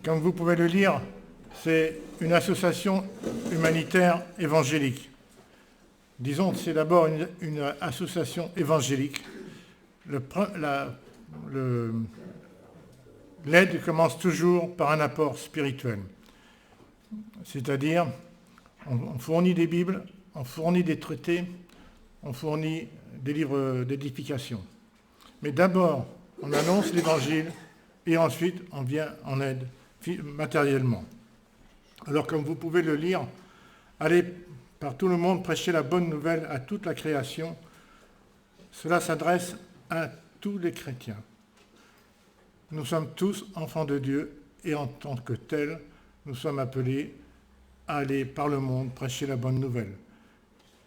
Comme vous pouvez le lire, c'est une association humanitaire évangélique. Disons que c'est d'abord une association évangélique. L'aide commence toujours par un apport spirituel. C'est-à-dire, on fournit des Bibles, on fournit des traités, on fournit des livres d'édification. Mais d'abord, on annonce l'Évangile et ensuite, on vient en aide matériellement. Alors, comme vous pouvez le lire, allez par tout le monde prêcher la bonne nouvelle à toute la création. Cela s'adresse à tous les chrétiens. Nous sommes tous enfants de Dieu et en tant que tels, nous sommes appelés à aller par le monde prêcher la bonne nouvelle.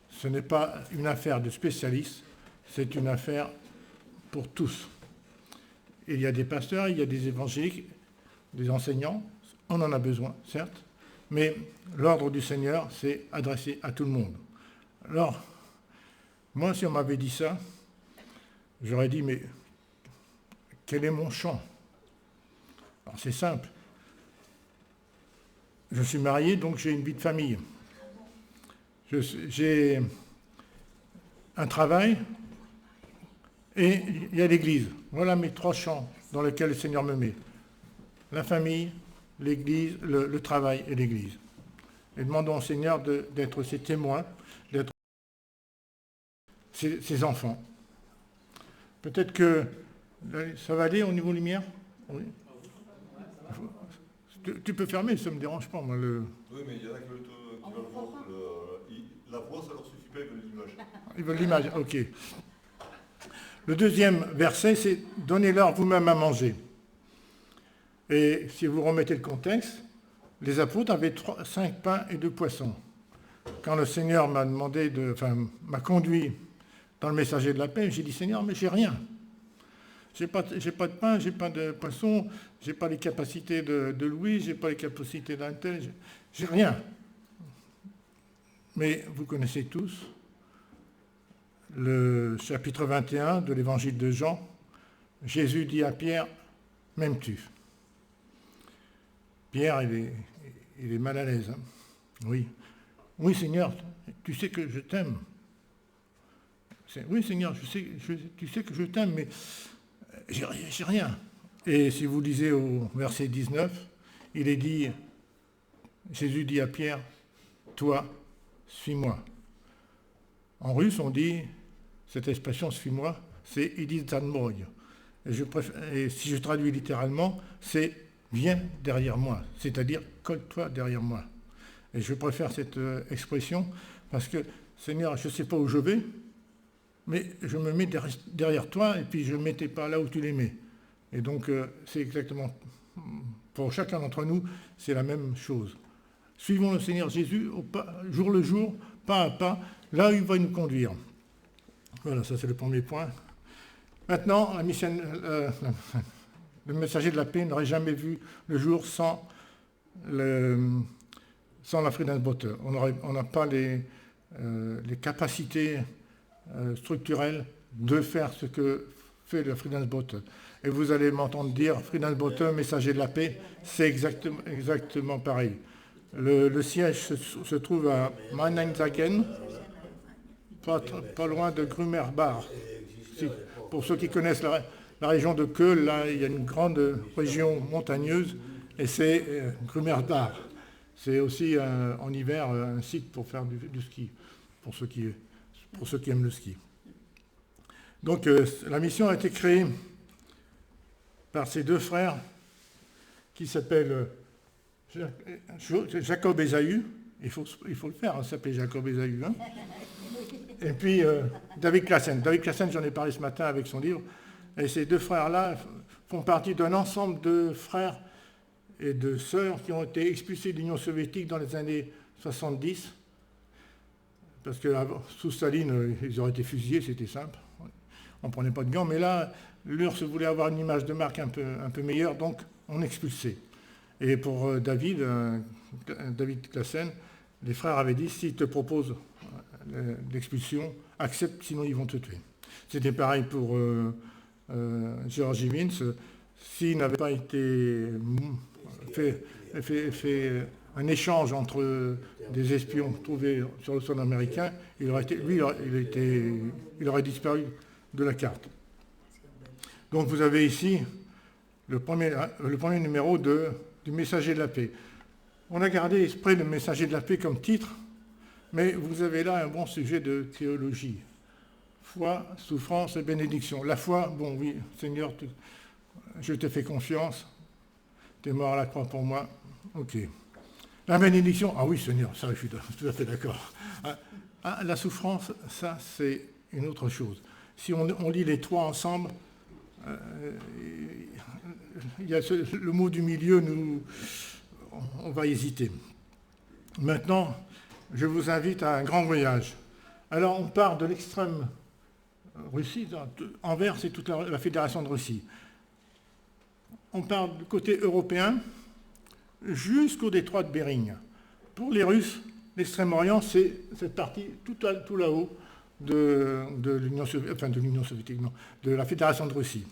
Ce n'est pas une affaire de spécialistes, c'est une affaire pour tous. Il y a des pasteurs, il y a des évangéliques, des enseignants, on en a besoin, certes, mais l'ordre du Seigneur, c'est adressé à tout le monde. Alors, moi, si on m'avait dit ça, j'aurais dit, mais quel est mon champ? Alors, c'est simple. Je suis marié, donc j'ai une vie de famille. J'ai un travail et il y a l'Église. Voilà mes trois champs dans lesquels le Seigneur me met. La famille, l'Église, le travail et l'Église. Et demandons au Seigneur d'être ses témoins, d'être ses enfants. Peut-être que ça va aller au niveau lumière? Oui. Tu peux fermer, ça ne me dérange pas. Moi, Oui, mais il y en a qui veulent le voir. La voix, ça leur suffit pas, ils veulent l'image. Ils veulent l'image, ok. Le deuxième verset, c'est « Donnez-leur vous-même à manger ». Et si vous remettez le contexte, les apôtres avaient 5 pains et 2 poissons. Quand le Seigneur m'a conduit dans le messager de la paix, j'ai dit « Seigneur, mais j'ai rien. J'ai pas de pain, j'ai pas de poisson, j'ai pas les capacités de Louis, j'ai pas les capacités d'un tel, j'ai rien. » Mais vous connaissez tous le chapitre 21 de l'évangile de Jean. Jésus dit à Pierre, « M'aimes-tu » Pierre, il est mal à l'aise. Hein. Oui. Oui, Seigneur, tu sais que je t'aime. Oui, Seigneur, tu sais que je t'aime, mais j'ai rien. Et si vous lisez au verset 19, il est dit, Jésus dit à Pierre, toi, suis-moi. En russe, on dit, cette expression suis-moi, c'est idis za mnou. Et si je traduis littéralement, c'est viens derrière moi, c'est-à-dire colle-toi derrière moi. Et je préfère cette expression parce que, Seigneur, je ne sais pas où je vais, mais je me mets derrière toi et puis je ne mettais pas là où tu les mets. Et donc, c'est exactement, pour chacun d'entre nous, c'est la même chose. Suivons le Seigneur Jésus jour le jour, pas à pas, là où il va nous conduire. Voilà, ça c'est le premier point. Maintenant, le messager de la paix n'aurait jamais vu le jour sans la Friedensbote. On n'a pas les capacités structurelles de faire ce que fait le Friedensbote. Et vous allez m'entendre dire, Friedensbote, messager de la paix, c'est exactement pareil. Le siège se trouve à Mannheimshagen, pas loin de Grummersbach. Pour ceux qui connaissent la région de Köln, là, il y a une grande région montagneuse, et c'est Grummersbach. C'est aussi en hiver un site pour faire du ski, pour ceux qui aiment le ski. Donc la mission a été créée par ces deux frères qui s'appellent Jacob et Ésaü. Il faut le faire, hein, s'appeler Jacob et Ésaü. Hein. Et puis David Classen. David Classen, j'en ai parlé ce matin avec son livre. Et ces deux frères-là font partie d'un ensemble de frères et de sœurs qui ont été expulsés de l'Union soviétique dans les années 70. Parce que sous Staline, ils auraient été fusillés, c'était simple. On ne prenait pas de gants. Mais là, l'URSS voulait avoir une image de marque un peu meilleure, donc on expulsait. Et pour David Classen, les frères avaient dit, s'ils te proposent l'expulsion, accepte, sinon ils vont te tuer. C'était pareil pour Georgi Vins. S'il n'avait pas été fait un échange entre des espions trouvés sur le sol américain, il aurait disparu de la carte. Donc vous avez ici le premier numéro du Messager de la paix. On a gardé exprès le Messager de la paix comme titre, mais vous avez là un bon sujet de théologie. Foi, souffrance et bénédiction. La foi, bon oui, Seigneur, je te fais confiance, tu es mort à la croix pour moi, ok. La bénédiction, ah oui Seigneur, ça je suis tout à fait d'accord. La souffrance, ça c'est une autre chose. Si on lit les trois ensemble, il y a le mot du milieu, on va hésiter. Maintenant, je vous invite à un grand voyage. Alors on part de l'extrême Russie, Anvers, c'est toute la Fédération de Russie. On part du côté européen jusqu'au détroit de Bering. Pour les Russes, l'extrême-orient, c'est cette partie tout là-haut de l'Union soviétique, non, de la Fédération de Russie.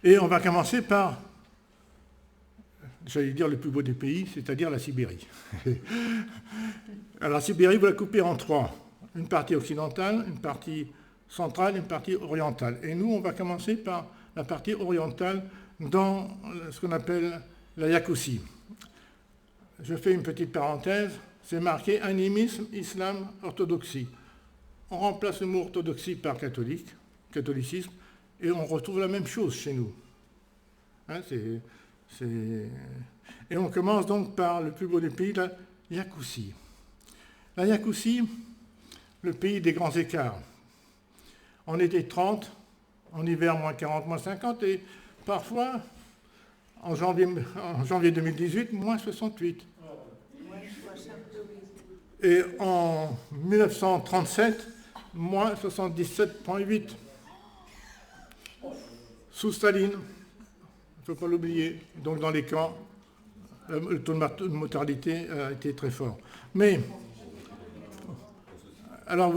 Et on va commencer par, j'allais dire le plus beau des pays, c'est-à-dire la Sibérie. Alors la Sibérie, vous la coupez en trois. Une partie occidentale, une partie centrale et une partie orientale. Et nous, on va commencer par la partie orientale dans ce qu'on appelle la Yakoussie. Je fais une petite parenthèse, c'est marqué animisme, islam, orthodoxie. On remplace le mot orthodoxie par catholicisme, et on retrouve la même chose chez nous. Hein, Et on commence donc par le plus beau des pays, la Yakoussie. La Yakoussie, le pays des grands écarts. En été 30, en hiver moins 40, moins 50, et parfois, en janvier 2018, moins 68. Et en 1937, moins 77,8. Sous Staline, il ne faut pas l'oublier, donc dans les camps, le taux de mortalité a été très fort. Mais, alors,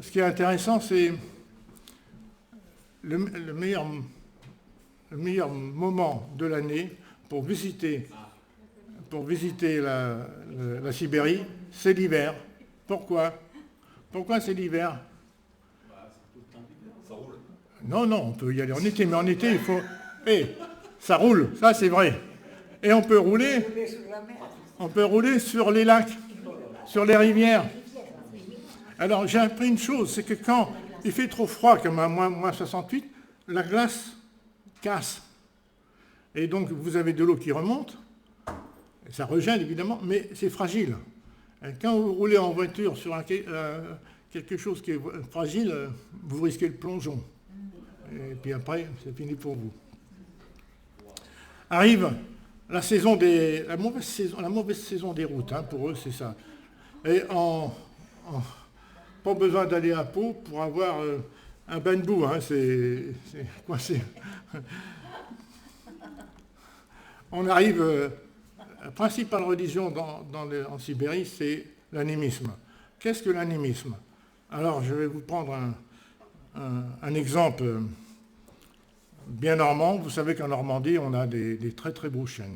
ce qui est intéressant, c'est le meilleur moment de l'année pour visiter la Sibérie, c'est l'hiver. Pourquoi? Pourquoi c'est l'hiver? Ça roule. Non, on peut y aller en été, mais en été, il faut... ça roule, ça c'est vrai. Et on peut rouler sur les lacs, sur les rivières. Alors j'ai appris une chose, c'est que quand il fait trop froid, comme à moins 68, la glace casse. Et donc vous avez de l'eau qui remonte, ça regèle évidemment, mais c'est fragile. Et quand vous roulez en voiture sur quelque chose qui est fragile, vous risquez le plongeon. Et puis après, c'est fini pour vous. Arrive la mauvaise saison des routes, hein, pour eux c'est ça. Et pas besoin d'aller à Pau pour avoir un bain de boue, hein, c'est coincé. On arrive, la principale religion en Sibérie, c'est l'animisme. Qu'est-ce que l'animisme? Alors je vais vous prendre un exemple bien normand. Vous savez qu'en Normandie, on a des très très beaux chênes.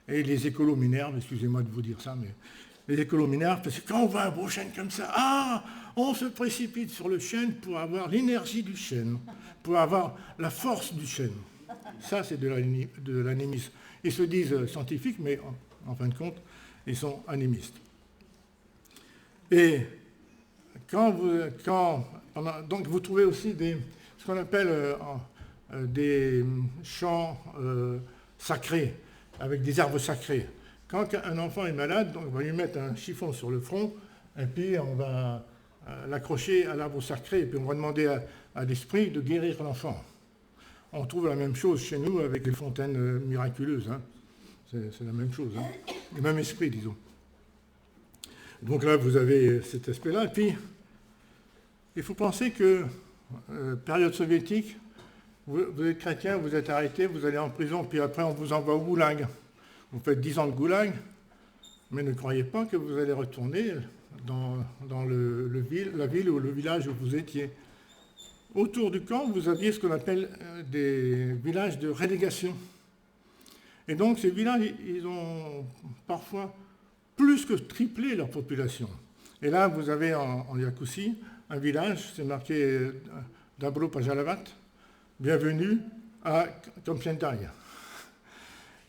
Et les écolos m'énervent, excusez-moi de vous dire ça, mais les écolos m'énervent parce que quand on voit un beau chêne comme ça, on se précipite sur le chêne pour avoir l'énergie du chêne, pour avoir la force du chêne. Ça, c'est de l'animisme. Ils se disent scientifiques, mais en fin de compte, ils sont animistes. Et donc vous trouvez aussi ce qu'on appelle des champs sacrés, avec des arbres sacrés. Quand un enfant est malade, donc on va lui mettre un chiffon sur le front, et puis on va l'accrocher à l'arbre sacré, et puis on va demander à l'esprit de guérir l'enfant. On trouve la même chose chez nous avec les fontaines miraculeuses. Hein. C'est la même chose, hein. Le même esprit, disons. Donc là, vous avez cet aspect-là. Et puis, il faut penser que, période soviétique, vous êtes chrétien, vous êtes arrêté, vous allez en prison, puis après on vous envoie au goulag. Vous faites 10 ans de goulag, mais ne croyez pas que vous allez retourner dans la ville ou le village où vous étiez. Autour du camp, vous aviez ce qu'on appelle des villages de relégation. Et donc ces villages, ils ont parfois plus que triplé leur population. Et là, vous avez en Iakoutie un village, c'est marqué Dabro Pajalavat, bienvenue à Kampientai.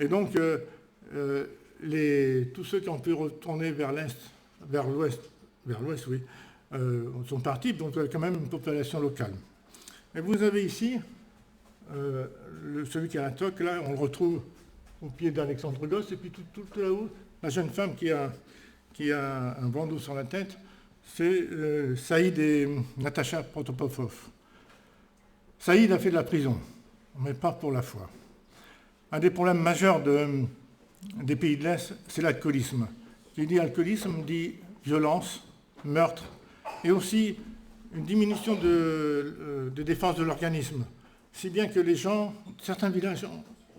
Et donc, tous ceux qui ont pu retourner vers l'ouest, oui, sont partis, donc il y a quand même une population locale. Et vous avez ici, celui qui a la toque, là, on le retrouve au pied d'Alexandre Gosse, et puis tout là-haut, la jeune femme qui a un bandeau sur la tête, c'est Saïd et Natacha Protopopov. Saïd a fait de la prison, mais pas pour la foi. Un des problèmes majeurs des pays de l'Est, c'est l'alcoolisme. Qui dit alcoolisme dit violence, meurtre, et aussi une diminution de défense de l'organisme. Si bien que certains villages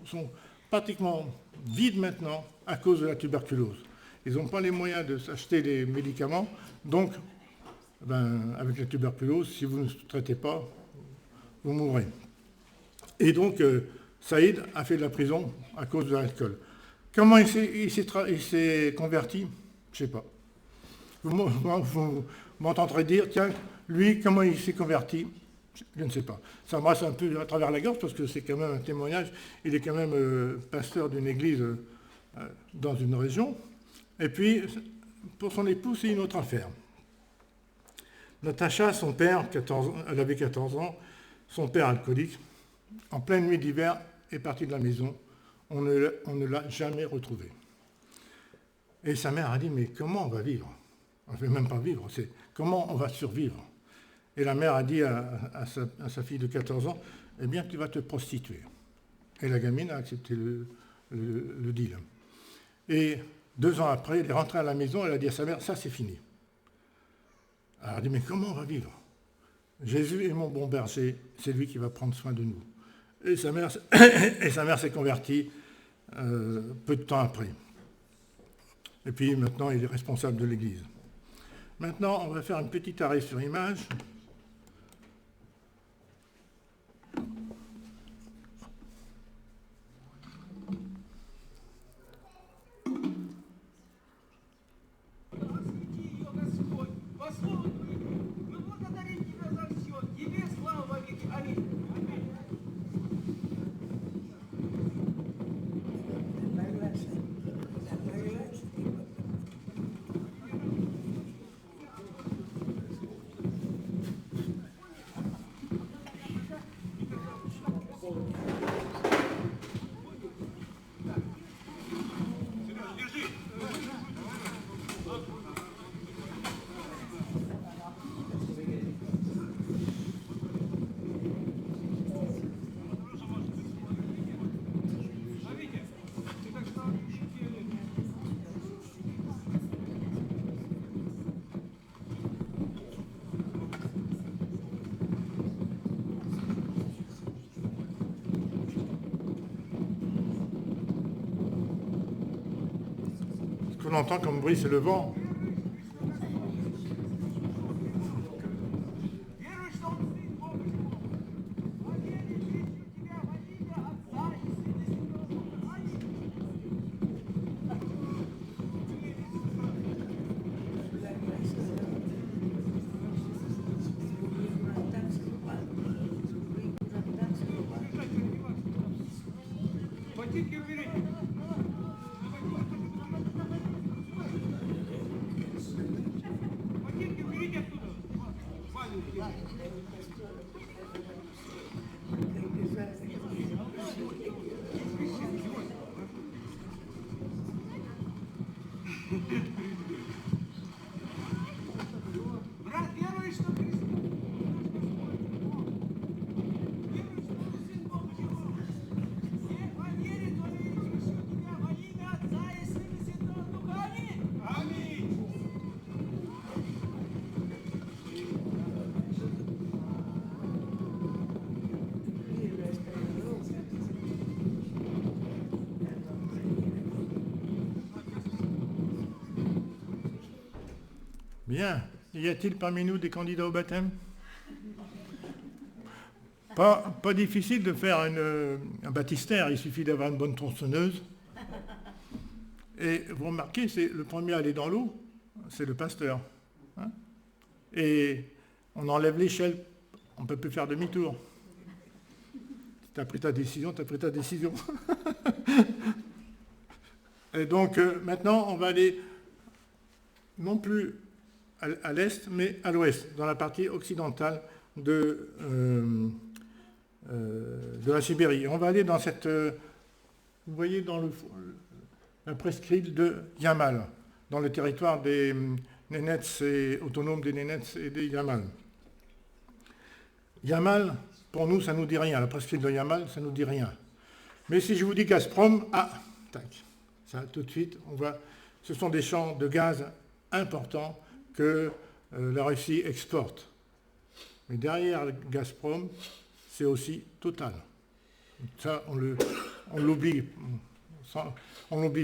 sont pratiquement vides maintenant à cause de la tuberculose. Ils n'ont pas les moyens de s'acheter des médicaments, donc avec la tuberculose, si vous ne traitez pas, vous mourrez. Et donc, Saïd a fait de la prison à cause de l'alcool. Comment il s'est converti? Je ne sais pas. Vous m'entendrez dire, tiens, lui, comment il s'est converti? Je ne sais pas. Ça me brasse un peu à travers la gorge parce que c'est quand même un témoignage. Il est quand même pasteur d'une église dans une région. Et puis, pour son époux, c'est une autre affaire. Natacha, son père, elle avait 14 ans, son père alcoolique, en pleine nuit d'hiver, est parti de la maison. On ne l'a jamais retrouvé. Et sa mère a dit, mais comment on va vivre? On ne fait même pas vivre, c'est comment on va survivre? Et la mère a dit à sa fille de 14 ans, eh bien, tu vas te prostituer. Et la gamine a accepté le deal. Et 2 ans après, elle est rentrée à la maison, elle a dit à sa mère, ça c'est fini. Alors elle a dit, mais comment on va vivre? Jésus est mon bon berger, c'est lui qui va prendre soin de nous. Et sa mère s'est convertie peu de temps après. Et puis maintenant, il est responsable de l'Église. Maintenant, on va faire un petit arrêt sur image. Ce qu'on entend comme bruit, c'est le vent. Bien. Y a-t-il parmi nous des candidats au baptême? Pas difficile de faire un baptistère, il suffit d'avoir une bonne tronçonneuse, Et vous remarquez, c'est le premier à aller dans l'eau, c'est le pasteur. Hein. Et on enlève l'échelle, on ne peut plus faire demi-tour. Tu as pris ta décision, tu as pris ta décision. Et donc maintenant, on va aller non plus à l'est, mais à l'ouest, dans la partie occidentale de la Sibérie. On va aller dans cette... vous voyez dans la presqu'île de Yamal, dans le territoire des Nénètes autonomes des Nénètes et des Yamal. Yamal, pour nous, ça ne nous dit rien. La presqu'île de Yamal, ça ne nous dit rien. Mais si je vous dis Gazprom, tac, ça tout de suite, on voit, ce sont des champs de gaz importants que la Russie exporte. Mais derrière Gazprom, c'est aussi Total. Ça, on l'oublie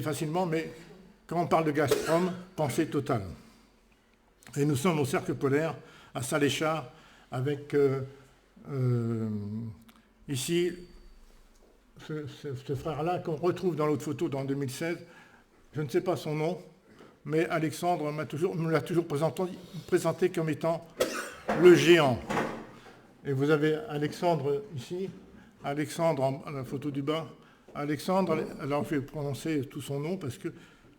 facilement, mais quand on parle de Gazprom, pensez Total. Et nous sommes au cercle polaire, à Saléchar, avec ici ce frère-là qu'on retrouve dans l'autre photo dans 2016. Je ne sais pas son nom, mais Alexandre me l'a toujours présenté comme étant le géant. Et vous avez Alexandre ici, Alexandre à la photo du bas. Alexandre, alors je vais prononcer tout son nom parce que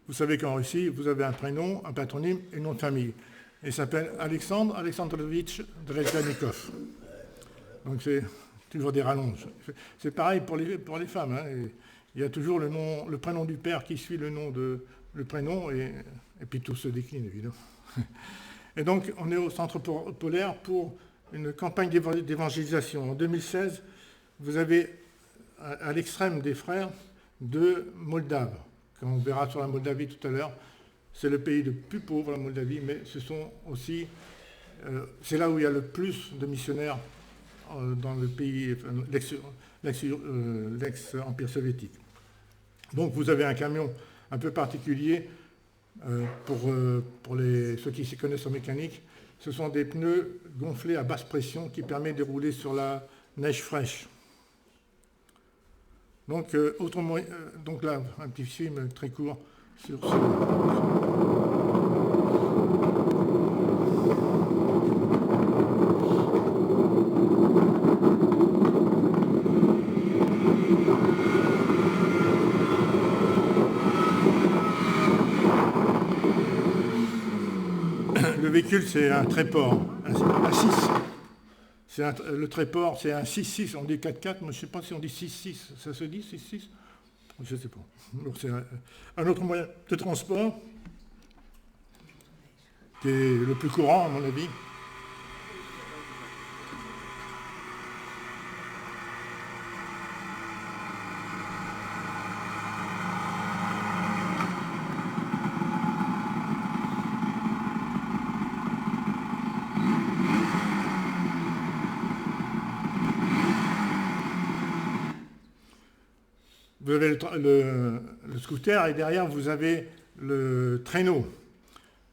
vous savez qu'en Russie, vous avez un prénom, un patronyme et un nom de famille. Il s'appelle Alexandre Alexandrovitch Drezhdanikov. Donc c'est toujours des rallonges. C'est pareil pour les femmes. Hein. Il y a toujours le prénom du père qui suit le prénom et puis tout se décline évidemment. Et donc on est au centre polaire pour une campagne d'évangélisation. En 2016, vous avez à l'extrême des frères de Moldave. Comme on verra sur la Moldavie tout à l'heure, c'est le pays le plus pauvre, la Moldavie, mais ce sont aussi, c'est là où il y a le plus de missionnaires dans le pays, l'ex-empire soviétique. Donc vous avez un camion un peu particulier pour ceux qui s'y connaissent en mécanique. Ce sont des pneus gonflés à basse pression qui permettent de rouler sur la neige fraîche. Donc, donc là, un petit film très court sur ce... Le véhicule, c'est un tréport, un 6. Le tréport, c'est un 6-6, on dit 4-4, mais je ne sais pas si on dit 6-6. Ça se dit 6-6 ? Je ne sais pas. Donc c'est un autre moyen de transport qui est le plus courant, à mon avis. Vous avez le scooter et derrière vous avez le traîneau.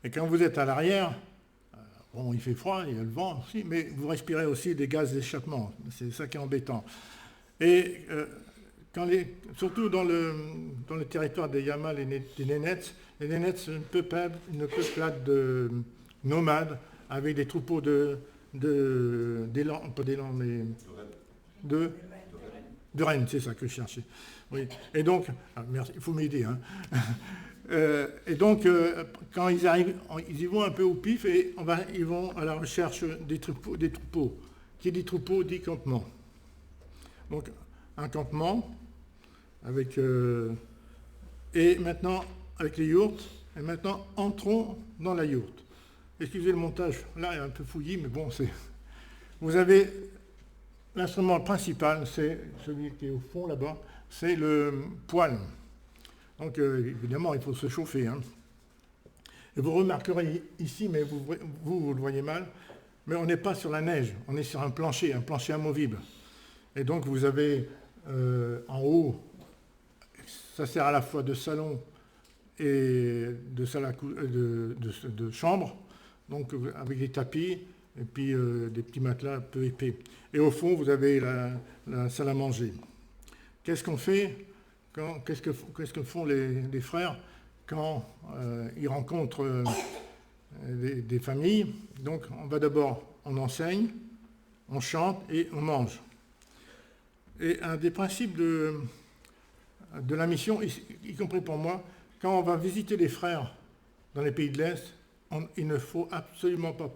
Et quand vous êtes à l'arrière, bon, il fait froid, il y a le vent aussi, mais vous respirez aussi des gaz d'échappement. C'est ça qui est embêtant. Et surtout dans le territoire des Yamal et des Nénètes, les Nénètes, c'est une peuplade de nomades avec des troupeaux de rennes, c'est ça que je cherchais. Oui. Et donc, merci, il faut m'aider. Hein. Et donc, quand ils arrivent, ils y vont un peu au pif et ils vont à la recherche des troupeaux. Qui dit troupeau dit campement. Donc, un campement avec et maintenant avec les yourtes. Et maintenant, entrons dans la yourte. Excusez le montage, là, il est un peu fouillis, mais bon, vous avez l'instrument principal, c'est celui qui est au fond là-bas, c'est le poêle. Donc évidemment, il faut se chauffer. Hein. Et vous remarquerez ici, mais vous le voyez mal, mais on n'est pas sur la neige, on est sur un plancher amovible. Et donc vous avez en haut, ça sert à la fois de salon et de salle de chambre, donc avec des tapis et puis des petits matelas peu épais. Et au fond, vous avez la salle à manger. Qu'est-ce qu'on fait qu'est-ce que font les frères quand ils rencontrent des familles. Donc on va d'abord, on enseigne, on chante et on mange. Et un des principes de la mission, y compris pour moi, quand on va visiter les frères dans les pays de l'Est, il ne faut absolument pas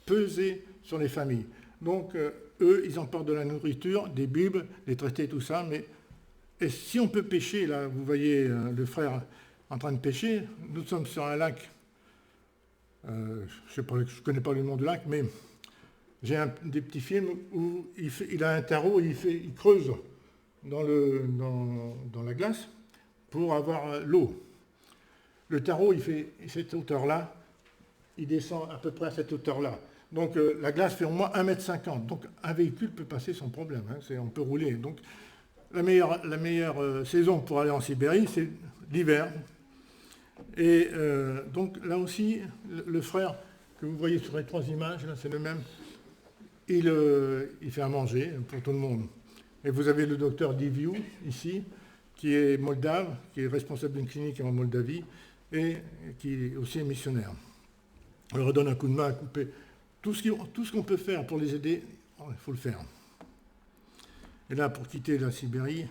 peser sur les familles. Donc eux, ils emportent de la nourriture, des bibles, des traités, tout ça, mais et si on peut pêcher, là, vous voyez le frère en train de pêcher, nous sommes sur un lac, je ne connais pas le nom du lac, mais j'ai des petits films où il a un tarot, il creuse dans la glace pour avoir l'eau. Le tarot, il fait cette hauteur-là, il descend à peu près à cette hauteur-là. Donc la glace fait au moins 1,50 m. Donc un véhicule peut passer sans problème, hein, on peut rouler. Donc la meilleure saison pour aller en Sibérie, c'est l'hiver. Et donc là aussi, le frère que vous voyez sur les 3 images, là, c'est le même, il fait à manger pour tout le monde. Et vous avez le docteur Diviu, ici, qui est moldave, qui est responsable d'une clinique en Moldavie, et qui aussi est missionnaire. On leur donne un coup de main à couper. Tout ce qu'on peut faire pour les aider, il faut le faire. Et là, pour quitter la Sibérie...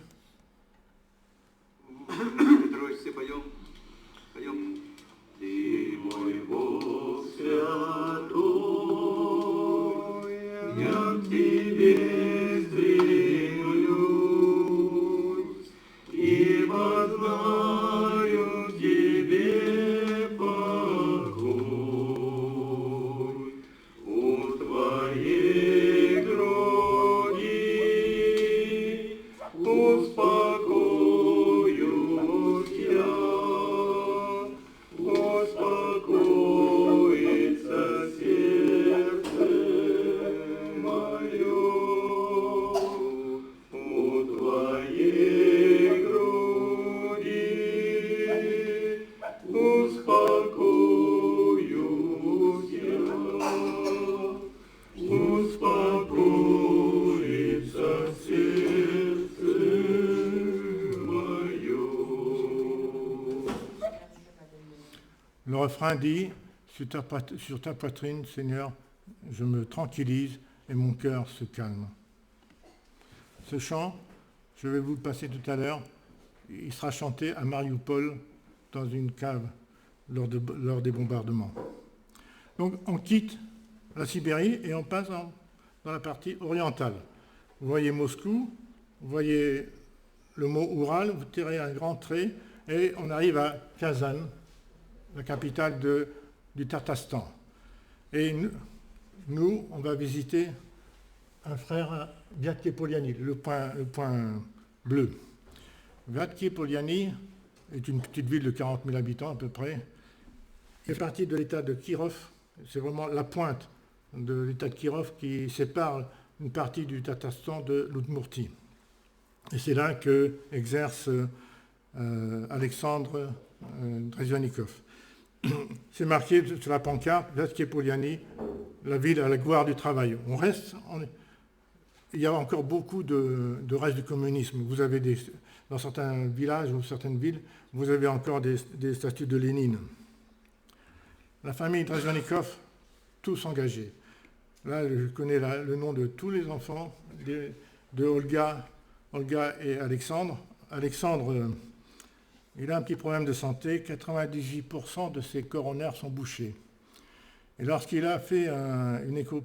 Le refrain dit « Sur ta poitrine, Seigneur, je me tranquillise et mon cœur se calme. » Ce chant, je vais vous le passer tout à l'heure, il sera chanté à Mariupol dans une cave lors des bombardements. Donc on quitte la Sibérie et on passe dans la partie orientale. Vous voyez Moscou, vous voyez le mot Oural, vous tirez un grand trait et on arrive à Kazan, la capitale du Tatarstan. Et nous, on va visiter un frère, Viatki Poliani, le point bleu. Viatki Poliani est une petite ville de 40 000 habitants à peu près. Il fait partie de l'état de Kirov. C'est vraiment la pointe de l'état de Kirov qui sépare une partie du Tatarstan de l'Oudmourtie. Et c'est là que exerce Alexandre Drezhvanikov. C'est marqué sur la pancarte, Viatki Poliani, la ville à la gloire du travail. Il y a encore beaucoup de restes du communisme. Vous avez dans certains villages ou certaines villes, vous avez encore des statues de Lénine. La famille Drezhvanikov, tous engagés. Là, je connais le nom de tous les enfants, de Olga et Alexandre. Alexandre, il a un petit problème de santé, 98% de ses coronaires sont bouchés. Et lorsqu'il a fait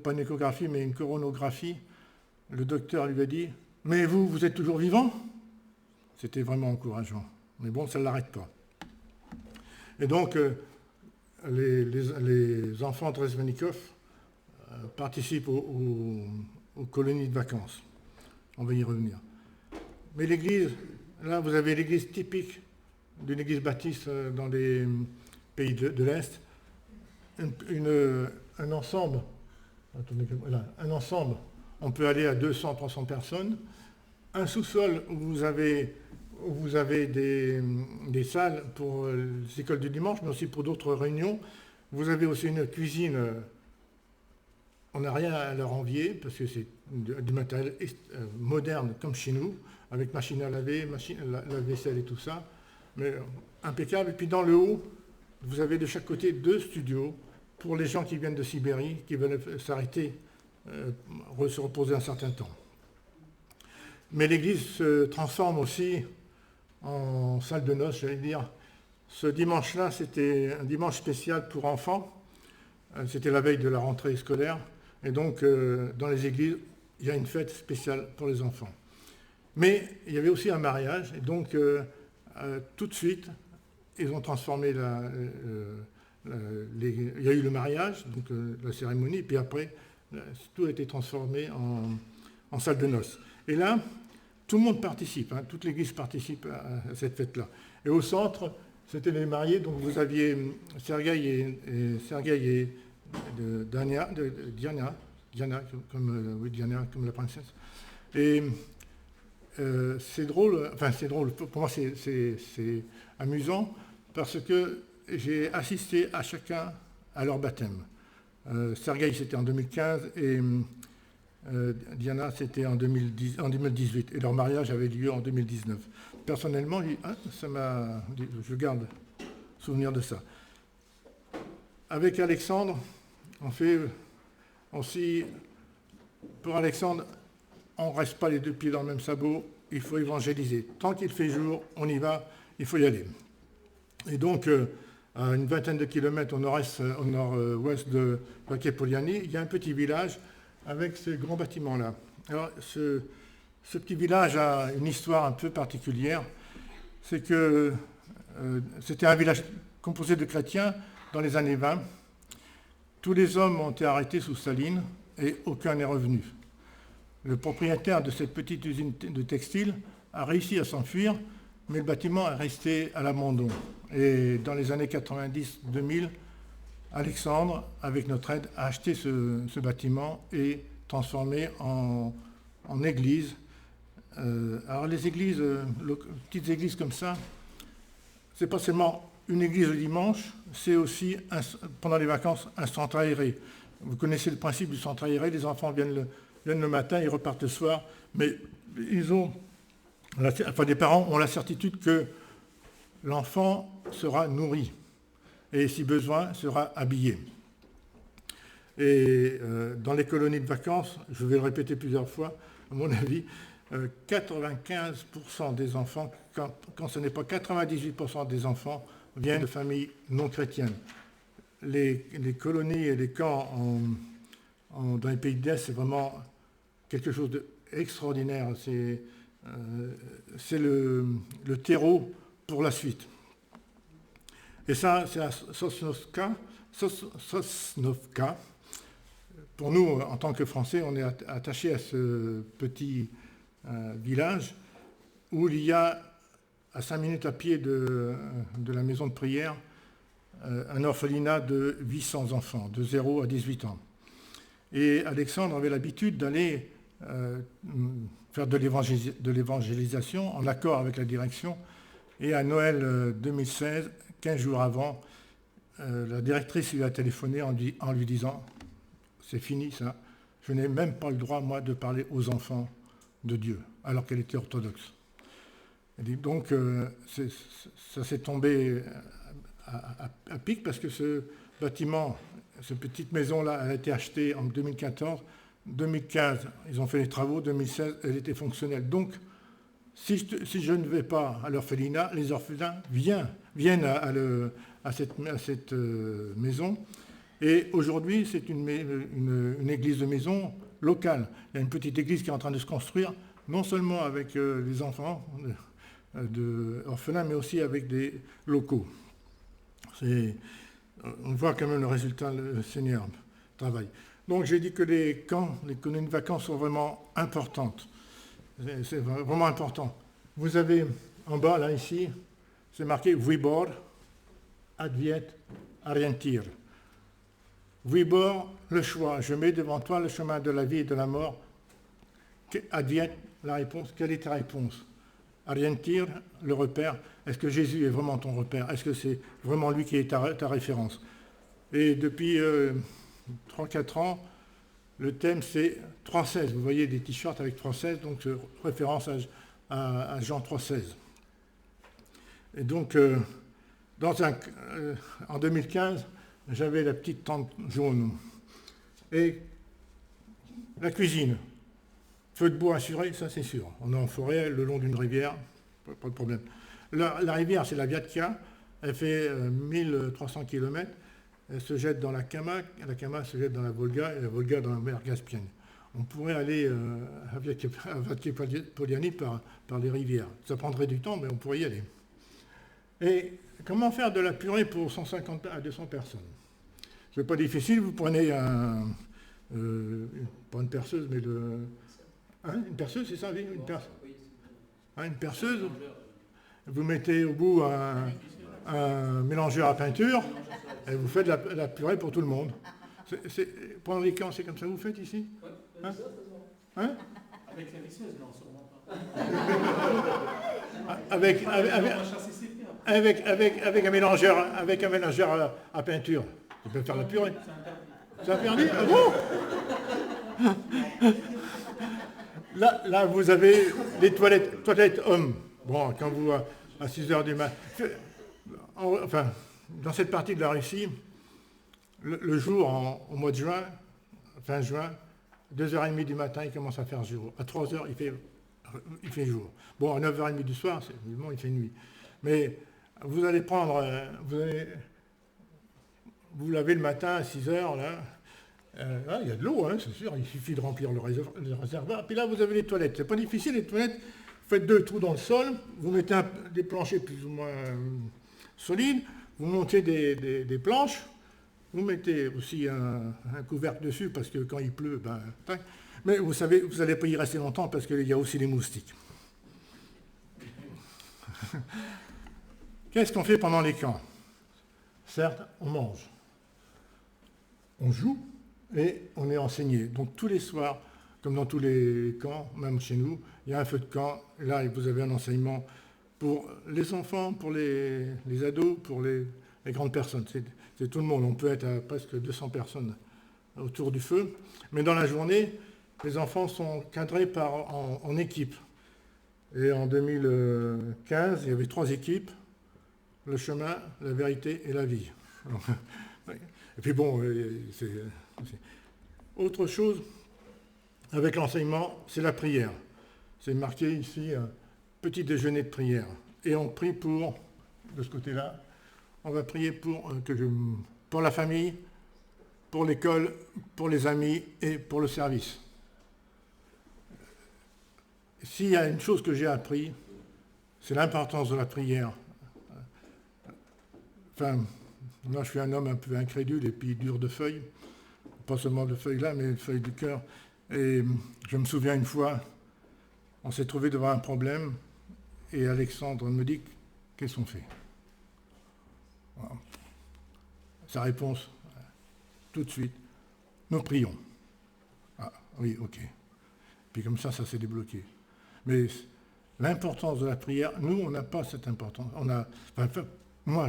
pas une échographie, mais une coronographie, le docteur lui a dit « Mais vous êtes toujours vivant ?» C'était vraiment encourageant. Mais bon, ça ne l'arrête pas. Et donc, les enfants de Drezhvanikov participent aux colonies de vacances. On va y revenir. Mais l'église, là, vous avez l'église typique d'une église baptiste dans les pays de l'Est. Un ensemble, on peut aller à 200, 300 personnes. Un sous-sol où vous avez des salles pour les écoles du dimanche, mais aussi pour d'autres réunions. Vous avez aussi une cuisine, on n'a rien à leur envier, parce que c'est du matériel moderne comme chez nous, avec machine à laver, la vaisselle et tout ça. Mais impeccable. Et puis dans le haut, vous avez de chaque côté 2 studios pour les gens qui viennent de Sibérie, qui veulent s'arrêter, se reposer un certain temps. Mais l'église se transforme aussi en salle de noces, j'allais dire. Ce dimanche-là, c'était un dimanche spécial pour enfants. C'était la veille de la rentrée scolaire. Et donc, dans les églises, il y a une fête spéciale pour les enfants. Mais il y avait aussi un mariage. Et donc, tout de suite, ils ont transformé il y a eu le mariage, donc la cérémonie, puis après, tout a été transformé en salle de noces. Et là, tout le monde participe, hein, toute l'église participe à cette fête-là. Et au centre, c'était les mariés, donc vous aviez Sergueï et Diana, comme la princesse. Et c'est drôle, pour moi c'est amusant, parce que j'ai assisté à chacun à leur baptême. Sergueï, c'était en 2015, et Diana, c'était en 2018, et leur mariage avait lieu en 2019. Personnellement, je garde souvenir de ça. Avec Alexandre, on fait aussi, pour Alexandre, on ne reste pas les 2 pieds dans le même sabot, il faut évangéliser. Tant qu'il fait jour, on y va, il faut y aller. Et donc, à une vingtaine de kilomètres au nord-ouest de Vakepoliani, il y a un petit village avec ce grand bâtiment-là. Alors, ce petit village a une histoire un peu particulière. C'est que c'était un village composé de chrétiens dans les années 20. Tous les hommes ont été arrêtés sous Staline et aucun n'est revenu. Le propriétaire de cette petite usine de textile a réussi à s'enfuir, mais le bâtiment est resté à l'abandon. Et dans les années 90-2000, Alexandre, avec notre aide, a acheté ce bâtiment et transformé en église. Alors les églises, petites églises comme ça, c'est pas seulement une église le dimanche, c'est aussi, pendant les vacances, un centre aéré. Vous connaissez le principe du centre aéré, les enfants viennent le matin, ils repartent le soir, mais les parents ont la certitude que l'enfant sera nourri et, si besoin, sera habillé. Et dans les colonies de vacances, je vais le répéter plusieurs fois, à mon avis, 95% des enfants, quand ce n'est pas 98% des enfants, viennent de familles non chrétiennes. Les colonies et les camps dans les pays de l'Est, c'est vraiment quelque chose d'extraordinaire. C'est le terreau pour la suite. Et ça, c'est à Sosnovka. Pour nous, en tant que Français, on est attachés à ce petit village où il y a, à 5 minutes à pied de la maison de prière, un orphelinat de 800 enfants, de 0 à 18 ans. Et Alexandre avait l'habitude d'aller faire de l'évangélisation en accord avec la direction. Et à Noël 2016, 15 jours avant, la directrice lui a téléphoné en lui disant « C'est fini ça, je n'ai même pas le droit, moi, de parler aux enfants de Dieu, alors qu'elle était orthodoxe. » Donc, ça s'est tombé à pic parce que ce bâtiment, cette petite maison-là, elle a été achetée en 2014. 2015, ils ont fait les travaux. 2016, elle était fonctionnelle. Donc, si je ne vais pas à l'orphelinat, les orphelins viennent à cette maison. Et aujourd'hui, c'est une église de maison locale. Il y a une petite église qui est en train de se construire, non seulement avec les enfants orphelins, mais aussi avec des locaux. On voit quand même le résultat, le Seigneur travaille. Donc j'ai dit que les colonies de vacances sont vraiment importantes. C'est vraiment important. Vous avez en bas, là, ici, c'est marqué « Vibor, adviet, orientir ». Vibor, le choix. Je mets devant toi le chemin de la vie et de la mort. Adviet, la réponse. Quelle est ta réponse? Orientir, le repère. Est-ce que Jésus est vraiment ton repère? Est-ce que c'est vraiment lui qui est ta référence? Et depuis 3-4 ans, le thème c'est 3,16. Vous voyez des t-shirts avec 3,16, donc référence à Jean 3,16. Et donc, En 2015, j'avais la petite tente jaune. Et la cuisine, feu de bois assuré, ça c'est sûr. On est en forêt, le long d'une rivière, pas de problème. La rivière, c'est la Viatka, elle fait 1300 km, elle se jette dans la Kama se jette dans la Volga, et la Volga dans la mer Caspienne. On pourrait aller à Viatka-Poliani par les rivières. Ça prendrait du temps, mais on pourrait y aller. Et comment faire de la purée pour 150 à 200 personnes? C'est pas difficile, vous prenez pas une perceuse, mais une perceuse, c'est ça, oui, une perceuse. Vous mettez au bout un mélangeur à peinture et vous faites la purée pour tout le monde. Pendant les camps, c'est comme ça que vous faites ici? Hein? Avec la visseuse, non, sûrement pas. Avec un mélangeur à peinture. Tu peux faire la purée. C'est interdit? Ah bon? Là, vous avez les toilettes hommes. Bon, quand vous, à 6 heures du matin... Enfin, dans cette partie de la Russie, le jour, au mois de juin, fin juin, 2h30 du matin, il commence à faire jour. À 3h, il fait jour. Bon, à 9h30 du soir, évidemment, il fait nuit. Mais vous allez prendre... Vous lavez le matin à 6h, là. Là, il y a de l'eau, hein, c'est sûr, il suffit de remplir le réservoir. Puis là, vous avez les toilettes. C'est pas difficile, les toilettes. Vous faites 2 trous dans le sol, vous mettez des planchers plus ou moins solides, vous montez des planches, vous mettez aussi un couvercle dessus, parce que quand il pleut, ben, tac. Mais vous savez, vous n'allez pas y rester longtemps, parce qu'il y a aussi les moustiques. Qu'est-ce qu'on fait pendant les camps? Certes, on mange, on joue, et on est enseigné. Donc tous les soirs, comme dans tous les camps, même chez nous, il y a un feu de camp. Et là, vous avez un enseignement pour les enfants, pour les ados, pour les grandes personnes. C'est tout le monde. On peut être à presque 200 personnes autour du feu. Mais dans la journée, les enfants sont cadrés en équipes. Et en 2015, il y avait 3 équipes: le chemin, la vérité et la vie. Et puis bon, c'est autre chose avec l'enseignement, c'est la prière. C'est marqué ici un petit déjeuner de prière. Et on prie de ce côté-là, on va prier pour la famille, pour l'école, pour les amis et pour le service. S'il y a une chose que j'ai appris, c'est l'importance de la prière. Enfin, moi je suis un homme un peu incrédule et puis dur de feuilles. Pas seulement de feuilles là, mais de feuilles du cœur. Et je me souviens une fois, on s'est trouvé devant un problème et Alexandre me dit: qu'est-ce qu'on fait? Voilà. Sa réponse, tout de suite: nous prions. Ah oui, ok. Puis comme ça s'est débloqué. Mais l'importance de la prière, nous, on n'a pas cette importance. Moi,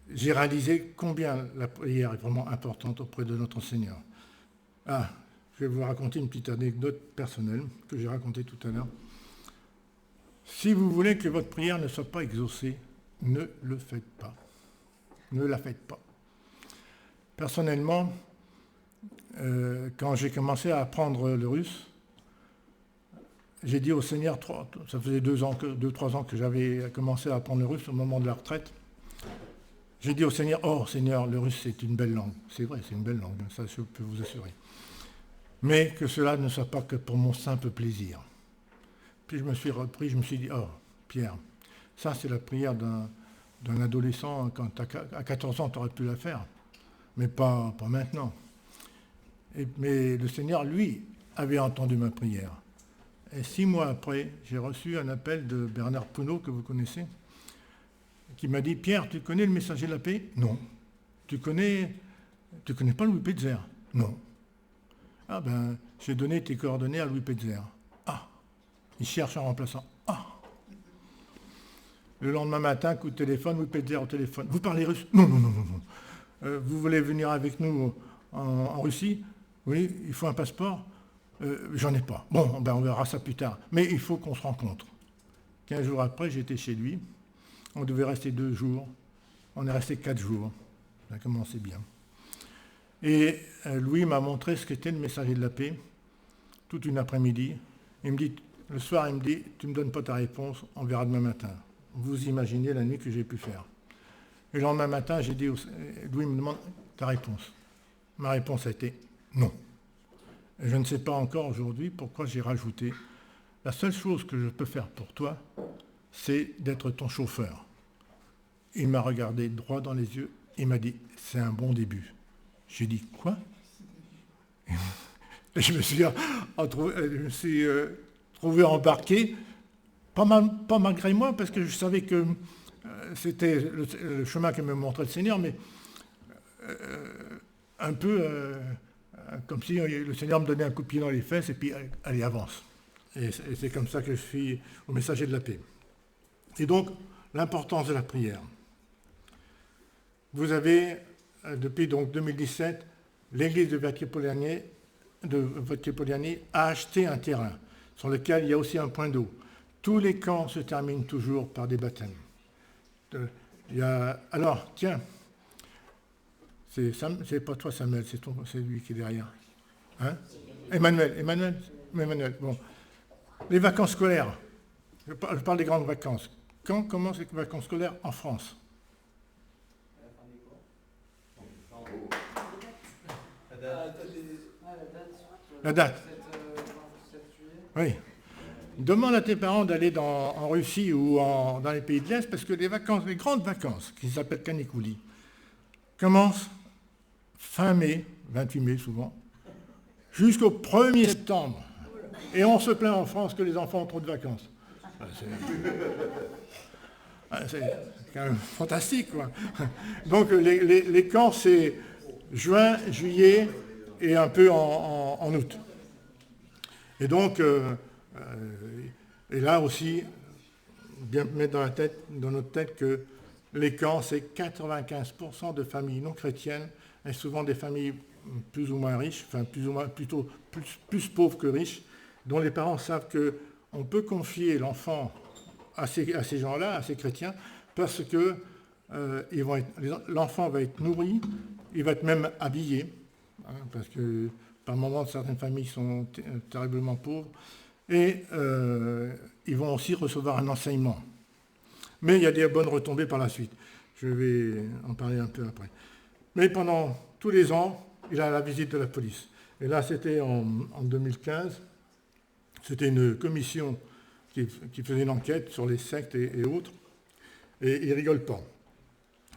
j'ai réalisé combien la prière est vraiment importante auprès de notre Seigneur. Ah, je vais vous raconter une petite anecdote personnelle que j'ai racontée tout à l'heure. Si vous voulez que votre prière ne soit pas exaucée, ne le faites pas. Ne la faites pas. Personnellement, quand j'ai commencé à apprendre le russe, j'ai dit au Seigneur, ça faisait 2-3 ans que j'avais commencé à apprendre le russe au moment de la retraite. J'ai dit au Seigneur: oh Seigneur, le russe c'est une belle langue. C'est vrai, c'est une belle langue, ça je peux vous assurer. Mais que cela ne soit pas que pour mon simple plaisir. Puis je me suis repris, je me suis dit: oh Pierre, ça c'est la prière d'un adolescent. Quand à 14 ans tu aurais pu la faire, mais pas maintenant. Mais le Seigneur, lui, avait entendu ma prière. Et 6 mois après, j'ai reçu un appel de Bernard Pounot, que vous connaissez, qui m'a dit: Pierre, tu connais le messager de la paix? Non. Tu connais pas Louis Petzer? Non. Ah ben, j'ai donné tes coordonnées à Louis Petzer. Ah, il cherche un remplaçant. Ah. Le lendemain matin, coup de téléphone, Louis Petzer au téléphone. Vous parlez russe? Non. Vous voulez venir avec nous en Russie? Oui, il faut un passeport? J'en ai pas. Bon, ben on verra ça plus tard. Mais il faut qu'on se rencontre. 15 jours après, j'étais chez lui. On devait rester 2 jours. On est resté 4 jours. Ça a commencé bien. Et Louis m'a montré ce qu'était le messager de la paix, toute une après-midi. Il me dit, le soir, il me dit, tu ne me donnes pas ta réponse, on verra demain matin. Vous imaginez la nuit que j'ai pu faire. Et le lendemain matin, j'ai dit, Louis me demande ta réponse. Ma réponse a été non. Et je ne sais pas encore aujourd'hui pourquoi j'ai rajouté, la seule chose que je peux faire pour toi, c'est d'être ton chauffeur. Il m'a regardé droit dans les yeux, il m'a dit, c'est un bon début. J'ai dit, quoi? Et je me suis trouvé embarqué, pas malgré moi, parce que je savais que c'était le chemin que me montrait le Seigneur, mais un peu comme si le Seigneur me donnait un coup de pied dans les fesses et puis allez, avance. Et c'est comme ça que je suis au messager de la paix. Et donc, l'importance de la prière. Vous avez, depuis donc 2017, l'église de Vattier-Poliani a acheté un terrain sur lequel il y a aussi un point d'eau. Tous les camps se terminent toujours par des baptêmes. Alors, tiens, c'est pas toi Samuel, c'est lui qui est derrière. Hein? Emmanuel, bon. Les vacances scolaires, je parle des grandes vacances. Quand commencent les vacances scolaires en France? La date. Oui. Demande à tes parents d'aller en Russie ou dans les pays de l'Est, parce que les grandes vacances, qui s'appellent Caniculi, commencent fin mai, 28 mai souvent, jusqu'au 1er septembre. Et on se plaint en France que les enfants ont trop de vacances. C'est quand même fantastique, quoi. Donc les camps, c'est juin, juillet et un peu en août. Et donc, et là aussi, bien mettre dans notre tête que les camps, c'est 95% de familles non chrétiennes, et souvent des familles plus ou moins riches, enfin plutôt plus pauvres que riches, dont les parents savent qu'on peut confier l'enfant à ces gens-là, à ces chrétiens, parce que l'enfant va être nourri, il va être même habillé, hein, parce que par moments, certaines familles sont terriblement pauvres, et ils vont aussi recevoir un enseignement. Mais il y a des bonnes retombées par la suite. Je vais en parler un peu après. Mais pendant tous les ans, il a la visite de la police. Et là, c'était en 2015. C'était une commission qui faisait une enquête sur les sectes et autres. Et il ne rigole pas.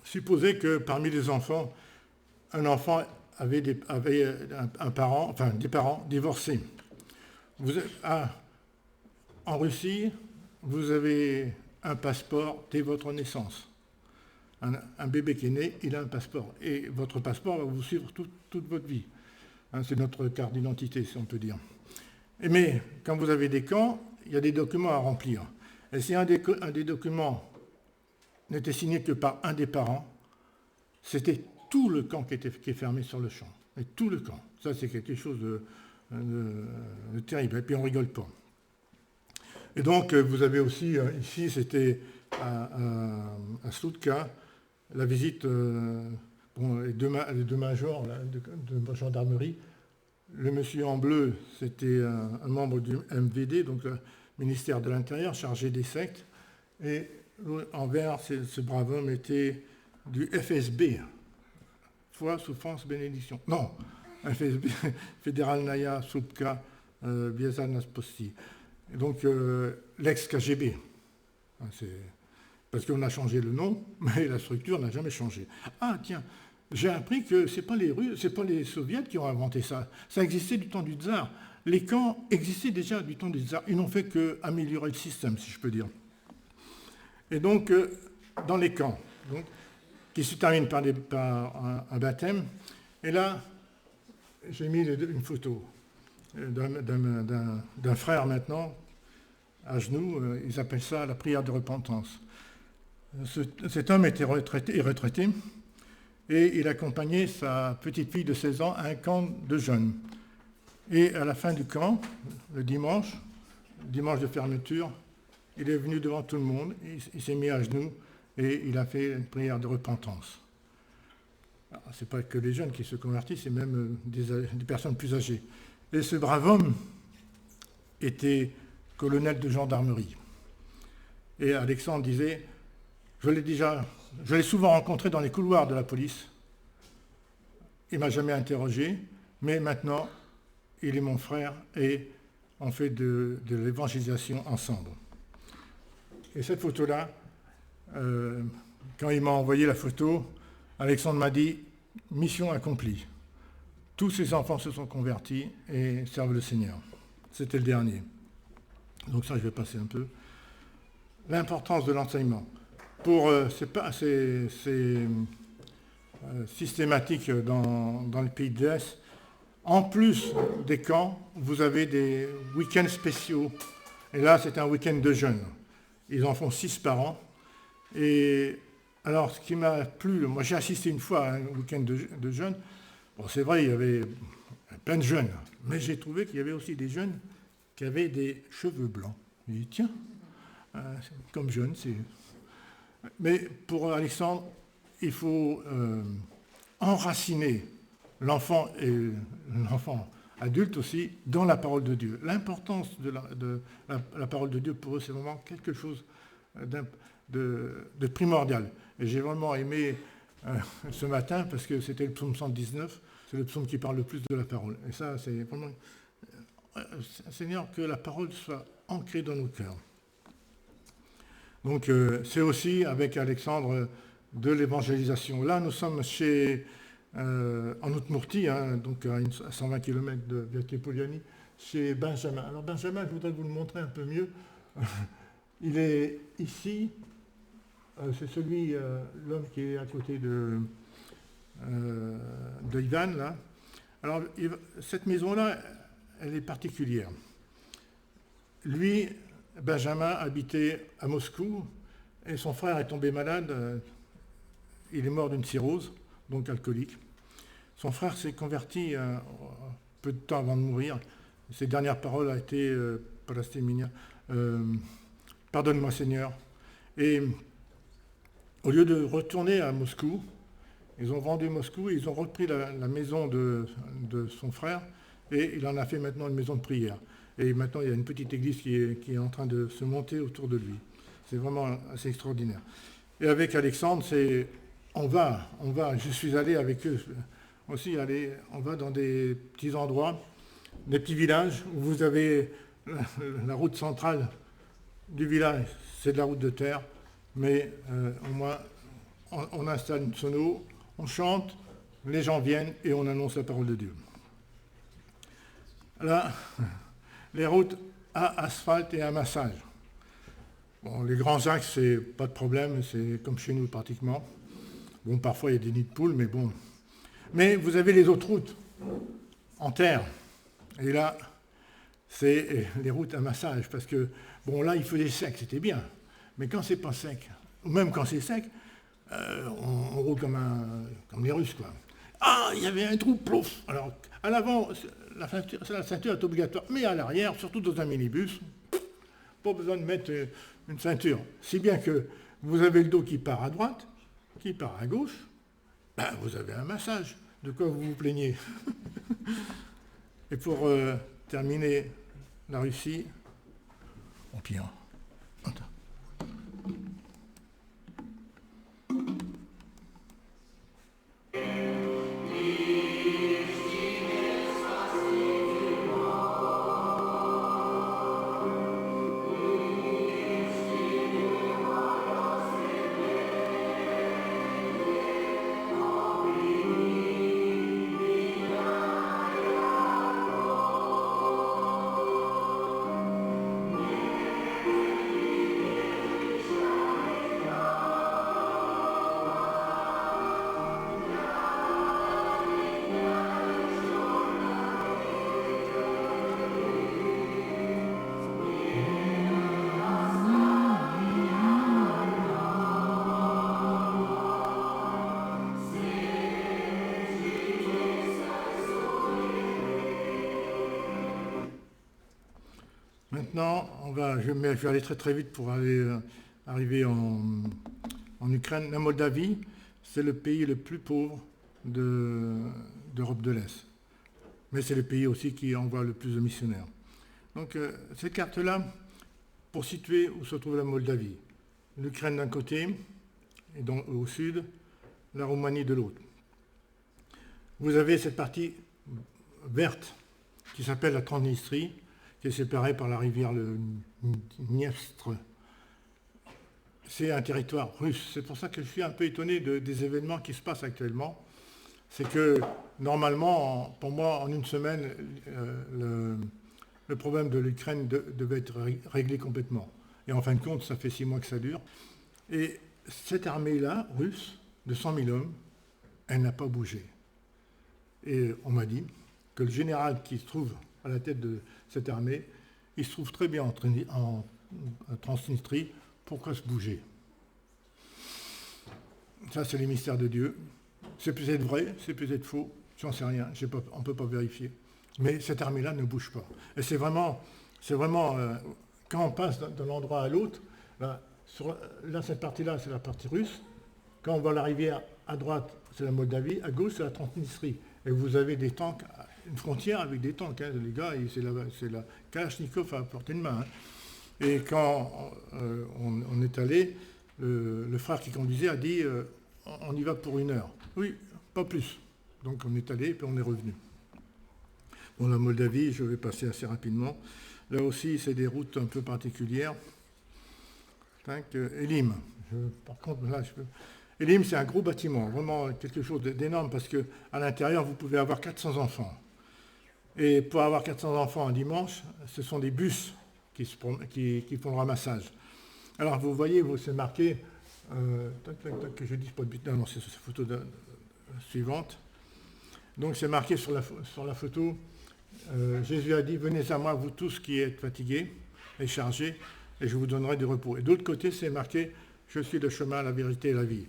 Supposez que parmi les enfants, un enfant avait des parents divorcés. En Russie, vous avez un passeport dès votre naissance. Un bébé qui est né, il a un passeport. Et votre passeport va vous suivre toute votre vie. Hein, c'est notre carte d'identité, si on peut dire. Mais quand vous avez des camps, il y a des documents à remplir. Et si un des documents n'était signé que par un des parents, c'était tout le camp qui est fermé sur le champ. Et tout le camp. Ça, c'est quelque chose de terrible. Et puis, on ne rigole pas. Et donc, vous avez aussi, ici, c'était à Slutka, la visite les deux majors de gendarmerie. Le monsieur en bleu, c'était un membre du MVD, donc le ministère de l'Intérieur, chargé des sectes. Et en vert, ce brave homme était du FSB, Foi, Souffrance, Bénédiction. Non, FSB, Fédéral Naya, Subka, Biazan Posti. Et donc, l'ex-KGB. Parce qu'on a changé le nom, mais la structure n'a jamais changé. Ah, tiens, j'ai appris que ce n'est pas les Russes, c'est pas les Soviets qui ont inventé ça. Ça existait du temps du tsar. Les camps existaient déjà du temps du tsar. Ils n'ont fait qu'améliorer le système, si je peux dire. Et donc, dans les camps, qui se terminent par un baptême, et là, j'ai mis une photo d'un frère maintenant, à genoux, ils appellent ça la prière de repentance. Cet homme était retraité, et il accompagnait sa petite fille de 16 ans à un camp de jeunes. Et à la fin du camp, le dimanche de fermeture, il est venu devant tout le monde, il s'est mis à genoux et il a fait une prière de repentance. Ce n'est pas que les jeunes qui se convertissent, c'est même des personnes plus âgées. Et ce brave homme était colonel de gendarmerie. Et Alexandre disait, je l'ai souvent rencontré dans les couloirs de la police. Il ne m'a jamais interrogé, mais maintenant, il est mon frère et on fait de l'évangélisation ensemble. Et cette photo-là, quand il m'a envoyé la photo, Alexandre m'a dit, mission accomplie. Tous ces enfants se sont convertis et servent le Seigneur. C'était le dernier. Donc ça, je vais passer un peu. L'importance de l'enseignement. C'est systématique dans le pays de l'Est. En plus des camps, vous avez des week-ends spéciaux. Et là, c'est un week-end de jeûne. Ils en font 6 par an. Et alors, ce qui m'a plu, moi j'ai assisté une fois à un week-end de jeûne. Bon, c'est vrai, il y avait plein de jeunes, mais j'ai trouvé qu'il y avait aussi des jeunes qui avaient des cheveux blancs. J'ai dit, tiens, comme jeune, c'est... Mais pour Alexandre, il faut enraciner l'enfant et l'enfant adulte aussi dans la parole de Dieu. L'importance de la parole de Dieu pour eux, c'est vraiment quelque chose de primordial. Et j'ai vraiment aimé ce matin parce que c'était le psaume 119, c'est le psaume qui parle le plus de la parole. Et ça, c'est vraiment... Seigneur, que la parole soit ancrée dans nos cœurs. Donc, c'est aussi avec Alexandre de l'évangélisation. Là, nous sommes en Outmourti, donc à 120 km de Viatepoliani, chez Benjamin. Alors, Benjamin, je voudrais vous le montrer un peu mieux. Il est ici, c'est l'homme qui est à côté de Ivan, là. Alors, cette maison-là, elle est particulière. Lui, Benjamin, habitait à Moscou, et son frère est tombé malade. Il est mort d'une cirrhose, donc alcoolique. Son frère s'est converti peu de temps avant de mourir. Ses dernières paroles ont été pardonne-moi Seigneur. Et au lieu de retourner à Moscou, ils ont vendu Moscou et ils ont repris la maison de son frère et il en a fait maintenant une maison de prière. Et maintenant, il y a une petite église qui est en train de se monter autour de lui. C'est vraiment assez extraordinaire. Et avec Alexandre, on va, je suis allé avec eux aussi, on va dans des petits endroits, des petits villages où vous avez la route centrale du village, c'est de la route de terre, mais au moins, on installe une sono, on chante, les gens viennent et on annonce la parole de Dieu. Là, les routes à asphalte et à massage. Bon, les grands axes, c'est pas de problème, c'est comme chez nous pratiquement. Bon, parfois il y a des nids de poules, mais bon. Mais vous avez les autres routes en terre. Et là, c'est les routes à massage, parce que, bon, là, il faisait sec, c'était bien. Mais quand c'est pas sec, ou même quand c'est sec, on roule comme les Russes, quoi. Ah, il y avait un trou, plouf. Alors, à l'avant, la ceinture est obligatoire, mais à l'arrière, surtout dans un minibus, pas besoin de mettre une ceinture. Si bien que vous avez le dos qui part à droite, qui part à gauche, ben, vous avez un massage. De quoi vous vous plaignez? Et pour terminer la Russie, on pire. Maintenant, je vais aller très très vite pour arriver en Ukraine. La Moldavie, c'est le pays le plus pauvre d'Europe de l'Est. Mais c'est le pays aussi qui envoie le plus de missionnaires. Donc cette carte-là, pour situer où se trouve la Moldavie. L'Ukraine d'un côté, et donc au sud, la Roumanie de l'autre. Vous avez cette partie verte qui s'appelle la Transnistrie, qui est séparée par la rivière le Dniepr. C'est un territoire russe. C'est pour ça que je suis un peu étonné des événements qui se passent actuellement. C'est que normalement, pour moi, en une semaine, le problème de l'Ukraine devait être réglé complètement. Et en fin de compte, ça fait 6 mois que ça dure. Et cette armée-là, russe, de 100 000 hommes, elle n'a pas bougé. Et on m'a dit que le général qui se trouve à la tête de cette armée, il se trouve très bien en Transnistrie. Pourquoi se bouger? Ça, c'est les mystères de Dieu. C'est peut-être vrai, c'est peut-être faux, j'en sais rien, on ne peut pas vérifier. Mais cette armée-là ne bouge pas. Et c'est vraiment quand on passe d'un endroit à l'autre, là, cette partie-là, c'est la partie russe. Quand on voit la rivière à droite, c'est la Moldavie, à gauche, c'est la Transnistrie. Et vous avez des tanks, une frontière avec des tanks, hein, les gars, c'est la Kalachnikov à portée de main. Hein. Et quand on est allé, le frère qui conduisait a dit on y va pour 1 heure. Oui, pas plus. Donc on est allé et puis on est revenu. Bon, la Moldavie, je vais passer assez rapidement. Là aussi, c'est des routes un peu particulières. Elim. Par contre, là, Elim, c'est un gros bâtiment, vraiment quelque chose d'énorme parce qu'à l'intérieur, vous pouvez avoir 400 enfants. Et pour avoir 400 enfants un dimanche, ce sont des bus qui font le ramassage. Alors, vous voyez, c'est marqué, que je dise pas de but, non, c'est cette photo suivante. Donc, c'est marqué sur la photo, Jésus a dit, venez à moi, vous tous qui êtes fatigués et chargés, et je vous donnerai du repos. Et d'autre côté, c'est marqué, je suis le chemin, la vérité et la vie.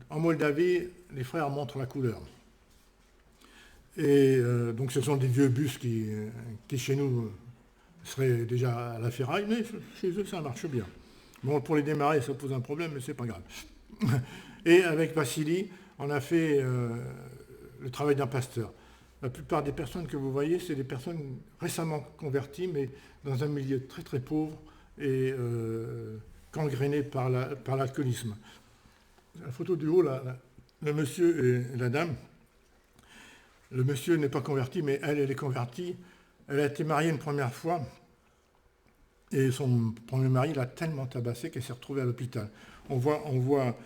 En Moldavie, les frères montrent la couleur. Et donc, ce sont des vieux bus qui chez nous, seraient déjà à la ferraille, mais chez eux, ça marche bien. Bon, pour les démarrer, ça pose un problème, mais c'est pas grave. Et avec Vassili, on a fait le travail d'un pasteur. La plupart des personnes que vous voyez, c'est des personnes récemment converties, mais dans un milieu très très pauvre et gangréné par l'alcoolisme. La photo du haut, là, le monsieur et la dame. Le monsieur n'est pas converti, mais elle est convertie. Elle a été mariée une première fois et son premier mari l'a tellement tabassée qu'elle s'est retrouvée à l'hôpital. On voit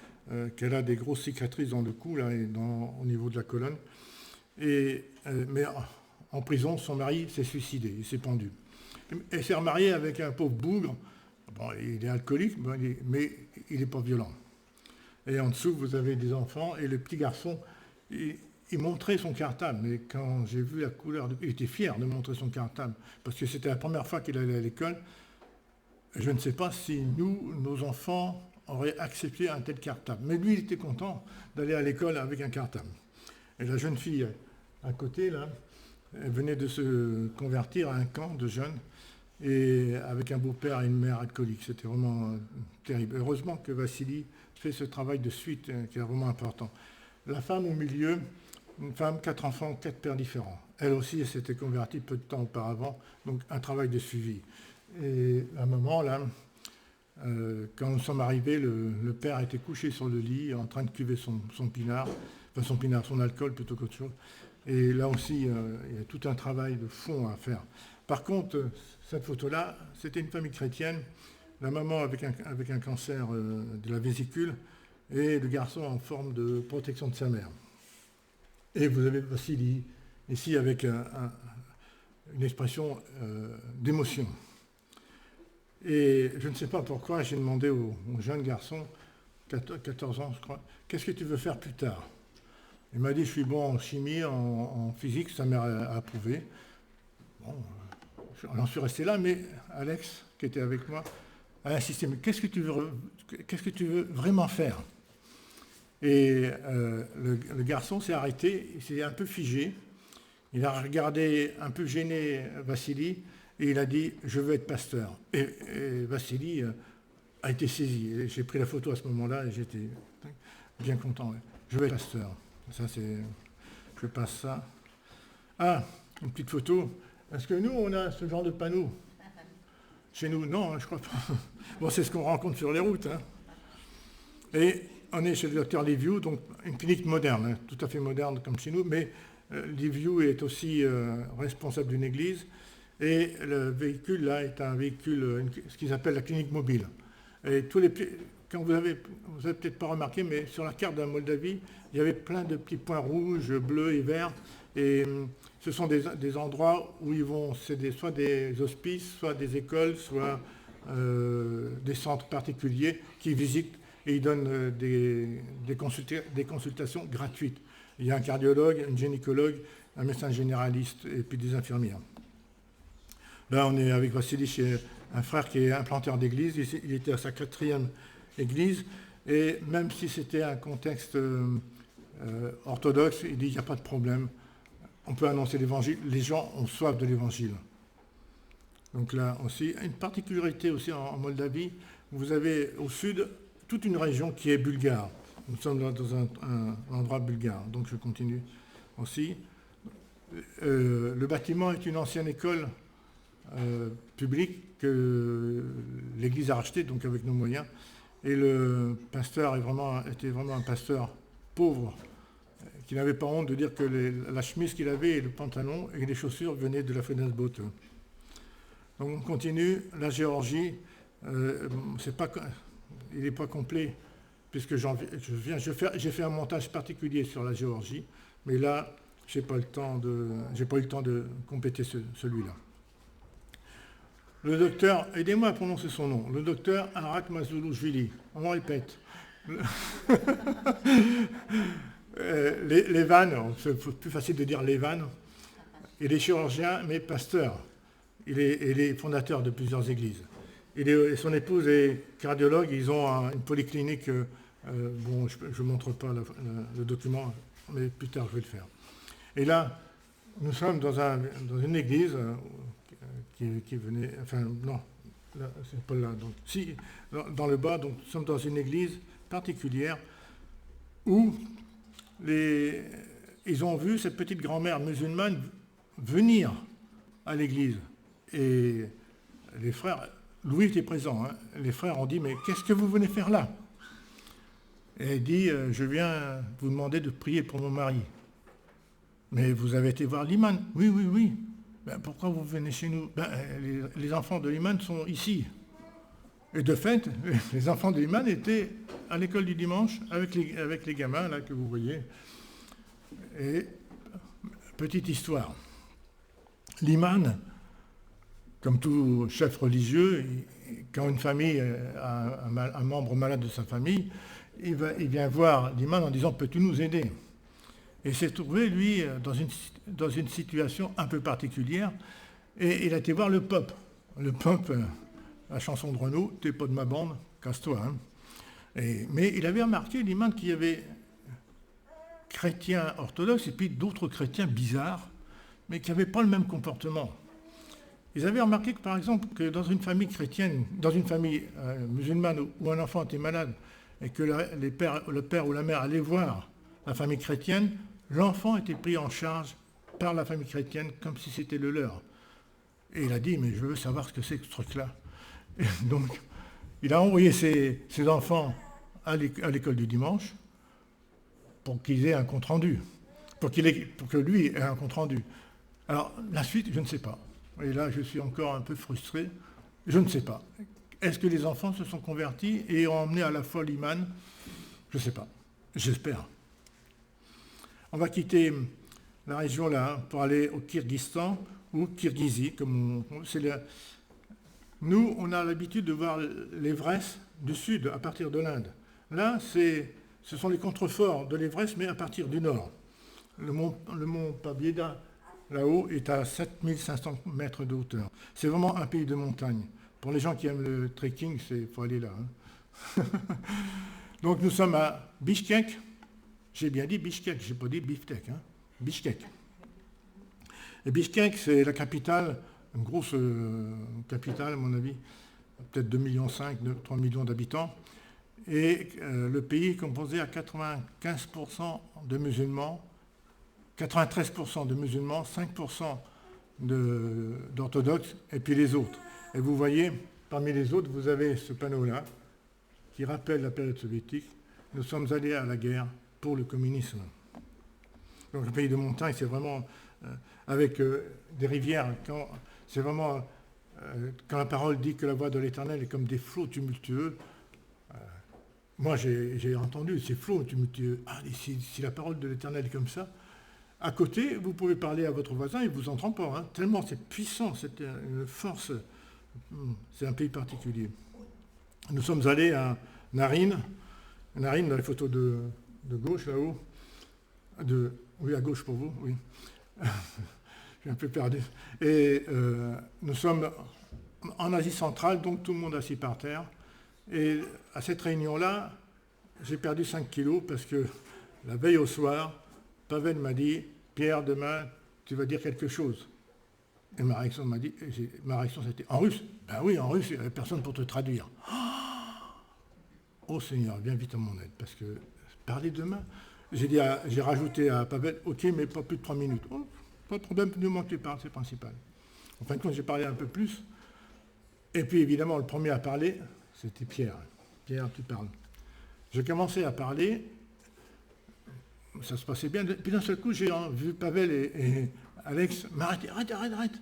qu'elle a des grosses cicatrices dans le cou là, et au niveau de la colonne. Mais en prison, son mari s'est suicidé, il s'est pendu. Elle s'est remariée avec un pauvre bougre. Bon, il est alcoolique, mais il n'est pas violent. Et en dessous, vous avez des enfants et le petit garçon, il montrait son cartable. Mais quand j'ai vu la couleur, il était fier de montrer son cartable parce que c'était la première fois qu'il allait à l'école. Je ne sais pas si nos enfants auraient accepté un tel cartable. Mais lui, il était content d'aller à l'école avec un cartable. Et la jeune fille à côté, là, elle venait de se convertir à un camp de jeunes et avec un beau-père et une mère alcoolique. C'était vraiment terrible. Heureusement que Vassili fait ce travail de suite qui est vraiment important. La femme au milieu, une femme, 4 enfants, 4 pères différents. Elle aussi, elle s'était convertie peu de temps auparavant, donc un travail de suivi. Et la maman, là, quand nous sommes arrivés, le père était couché sur le lit en train de cuver son pinard, enfin son alcool plutôt qu'autre chose. Et là aussi, il y a tout un travail de fond à faire. Par contre, cette photo-là, c'était une famille chrétienne, la maman avec un cancer de la vésicule et le garçon en forme de protection de sa mère. Et vous avez Vassili ici avec une expression d'émotion. Et je ne sais pas pourquoi, j'ai demandé au jeune garçon, 14 ans je crois, qu'est-ce que tu veux faire plus tard? Il m'a dit, je suis bon en chimie, en physique, sa mère a approuvé. Bon, j'en suis resté là, mais Alex, qui était avec moi, a insisté, mais qu'est-ce que tu veux vraiment faire? Et le garçon s'est arrêté, il s'est un peu figé, il a regardé un peu gêné Vassili, et il a dit, je veux être pasteur. Et Vassili, a été saisi. Et j'ai pris la photo à ce moment-là et j'étais bien content. Ouais. Je vais être pasteur. Ça, c'est... Je passe ça. Ah, une petite photo. Est-ce que nous, on a ce genre de panneau? Chez nous, non, je crois pas. Bon, c'est ce qu'on rencontre sur les routes. Hein. Et on est chez le docteur Liviu, donc une clinique moderne, hein, tout à fait moderne comme chez nous, mais Liviu est aussi responsable d'une église. Et le véhicule, là, est un véhicule, ce qu'ils appellent la clinique mobile. Et quand vous avez peut-être pas remarqué, mais sur la carte de la Moldavie, il y avait plein de petits points rouges, bleus et verts. Et ce sont des endroits où ils vont, c'est soit des hospices, soit des écoles, soit des centres particuliers qui visitent et ils donnent des consultations gratuites. Il y a un cardiologue, un gynécologue, un médecin généraliste et puis des infirmières. Là, on est avec Vassili chez un frère qui est implanteur d'église. Il était à sa 4e église. Et même si c'était un contexte orthodoxe, il dit qu'il n'y a pas de problème. On peut annoncer l'évangile. Les gens ont soif de l'évangile. Donc là aussi, une particularité aussi en Moldavie, vous avez au sud toute une région qui est bulgare. Nous sommes là dans un endroit bulgare. Donc je continue aussi. Le bâtiment est une ancienne école publique que l'Église a rachetée, donc avec nos moyens. Et le pasteur était vraiment un pasteur pauvre, qui n'avait pas honte de dire que la chemise qu'il avait et le pantalon et les chaussures venaient de la Fedensbote. Donc on continue. La Géorgie, il n'est pas complet, puisque j'ai fait un montage particulier sur la Géorgie, mais là, j'ai pas eu le temps de compléter celui-là. Le docteur, aidez-moi à prononcer son nom, le docteur Arak Mazoulouchvili. On répète. Les vannes, c'est plus facile de dire les vannes. Il est chirurgien, mais pasteur. Il est fondateur de plusieurs églises. Et son épouse est cardiologue. Ils ont une polyclinique. Bon, je ne montre pas le document, mais plus tard je vais le faire. Et là, nous sommes dans une église qui venait. Enfin, non, là, c'est pas là. Donc, si, dans le bas, donc, nous sommes dans une église particulière où ils ont vu cette petite grand-mère musulmane venir à l'église. Et les frères, Louis était présent, hein, les frères ont dit, mais qu'est-ce que vous venez faire là? Et elle dit, je viens vous demander de prier pour mon mari. Mais vous avez été voir l'imam? Oui, oui, oui. Ben, pourquoi vous venez chez nous? Ben, les enfants de l'imam sont ici. Et de fait, les enfants de l'imam étaient à l'école du dimanche avec les gamins là que vous voyez. Et petite histoire. L'imam, comme tout chef religieux, quand une famille a un membre malade de sa famille, il vient voir l'imam en disant « Peux-tu nous aider ?» Et il s'est trouvé, lui, dans une situation un peu particulière, et il a été voir le pape. Le pape, la chanson de Renaud, « T'es pas de ma bande, casse-toi. Hein. » Mais il avait remarqué, l'imam, qu'il y avait chrétiens orthodoxes et puis d'autres chrétiens bizarres, mais qui n'avaient pas le même comportement. Ils avaient remarqué que, par exemple, que dans une famille chrétienne, dans une famille musulmane où un enfant était malade, et que le père ou la mère allaient voir la famille chrétienne, l'enfant était pris en charge par la famille chrétienne comme si c'était le leur. Et il a dit, mais je veux savoir ce que c'est que ce truc-là. Et donc, il a envoyé ses enfants à l'école du dimanche pour qu'ils aient un compte-rendu, pour que lui ait un compte-rendu. Alors, la suite, je ne sais pas. Et là, je suis encore un peu frustré. Je ne sais pas. Est-ce que les enfants se sont convertis et ont emmené à la fois l'imam? Je ne sais pas. J'espère. On va quitter la région là pour aller au Kyrgyzstan ou Kirghizie. Nous, on a l'habitude de voir l'Everest du sud à partir de l'Inde. Là, ce sont les contreforts de l'Everest, mais à partir du nord. Le mont Pabieda, là-haut, est à 7500 mètres de hauteur. C'est vraiment un pays de montagne. Pour les gens qui aiment le trekking, il faut aller là. Hein. Donc nous sommes à Bishkek. J'ai bien dit Bishkek, je n'ai pas dit Biftek. Hein. Bishkek. Et Bishkek, c'est la capitale, une grosse capitale à mon avis, peut-être 2,5 millions, 3 millions d'habitants. Et le pays est composé à 95% de musulmans, 93% de musulmans, 5% d'orthodoxes, et puis les autres. Et vous voyez, parmi les autres, vous avez ce panneau-là, qui rappelle la période soviétique. Nous sommes allés à la guerre pour le communisme. Donc le pays de montagne, c'est vraiment, avec des rivières, c'est vraiment, quand la parole dit que la voix de l'Éternel est comme des flots tumultueux, moi j'ai entendu ces flots tumultueux. Ah, si la parole de l'Éternel est comme ça, à côté, vous pouvez parler à votre voisin, il ne vous entend pas, hein, tellement c'est puissant, c'est une force, c'est un pays particulier. Nous sommes allés à Naryn, dans les photos de gauche, là-haut, oui, à gauche pour vous, oui. Je suis un peu perdu. Et nous sommes en Asie centrale, donc tout le monde assis par terre. Et à cette réunion-là, j'ai perdu 5 kilos parce que la veille au soir, Pavel m'a dit « Pierre, demain, tu vas dire quelque chose ». Et ma réaction c'était « En russe ?» Ben oui, en russe, il n'y avait personne pour te traduire. Oh Seigneur, viens vite à mon aide, parce que parler demain, j'ai rajouté à Pavel, ok, mais pas plus de 3 minutes. Oh, pas de problème, du moment que tu parles, c'est principal. En fin de compte, j'ai parlé un peu plus. Et puis évidemment, le premier à parler, c'était Pierre. Pierre, tu parles. J'ai commencé à parler, ça se passait bien. Puis d'un seul coup, j'ai vu Pavel et Alex m'arrêter, arrête.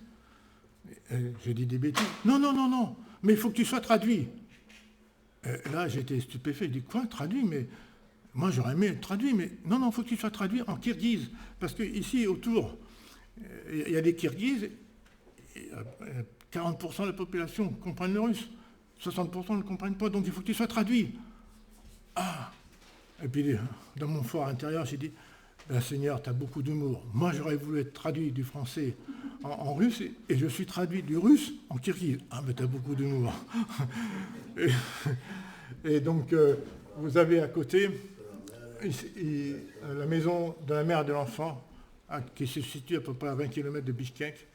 J'ai dit des bêtises. Non, mais il faut que tu sois traduit. Là, j'étais stupéfait. Je dis, quoi, traduit? Mais moi, j'aurais aimé être traduit, mais non, il faut que tu sois traduit en kirghize. Parce qu'ici, autour, il y a des kirghizes, 40% de la population comprennent le russe, 60% ne le comprennent pas, donc il faut que tu sois traduit. Ah! Et puis, dans mon fort intérieur, j'ai dit, ben, Seigneur, tu as beaucoup d'humour. Moi, j'aurais voulu être traduit du français en russe, et je suis traduit du russe en kirghize. Ah, mais tu as beaucoup d'humour. Et donc, vous avez à côté la maison de la mère de l'enfant, qui se situe à peu près à 20 km de Bishkek.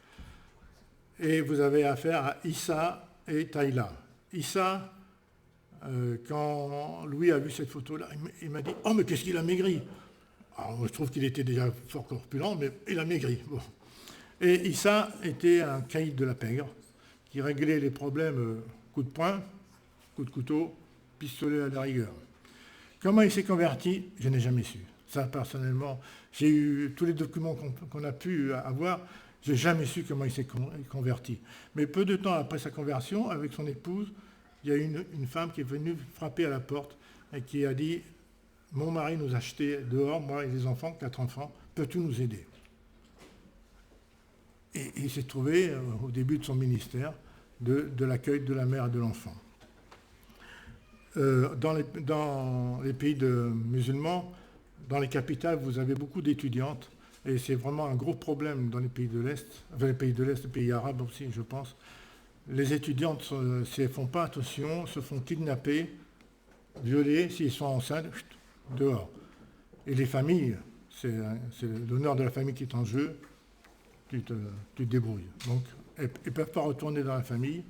Et vous avez affaire à Issa et Taïla. Issa, quand Louis a vu cette photo-là, il m'a dit « Oh, mais qu'est-ce qu'il a maigri !» Alors, je trouve qu'il était déjà fort corpulent, mais il a maigri. Bon. Et Issa était un caïd de la pègre, qui réglait les problèmes coup de poing, coup de couteau, pistolet à la rigueur. Comment il s'est converti, je n'ai jamais su. Ça, personnellement, j'ai eu tous les documents qu'on a pu avoir, je n'ai jamais su comment il s'est converti. Mais peu de temps après sa conversion, avec son épouse, il y a une femme qui est venue frapper à la porte et qui a dit « Mon mari nous a achetés dehors, moi et les enfants, 4 enfants, peux-tu nous aider ?» Et il s'est trouvé, au début de son ministère, de l'accueil de la mère et de l'enfant. Dans les pays musulmans, dans les capitales, vous avez beaucoup d'étudiantes, et c'est vraiment un gros problème dans les pays de l'Est, enfin les pays arabes aussi, je pense. Les étudiantes, si elles ne font pas attention, se font kidnapper, violer, s'ils sont enceintes, dehors. Et les familles, c'est l'honneur de la famille qui est en jeu, tu te débrouilles. Donc, elles ne peuvent pas retourner dans la famille.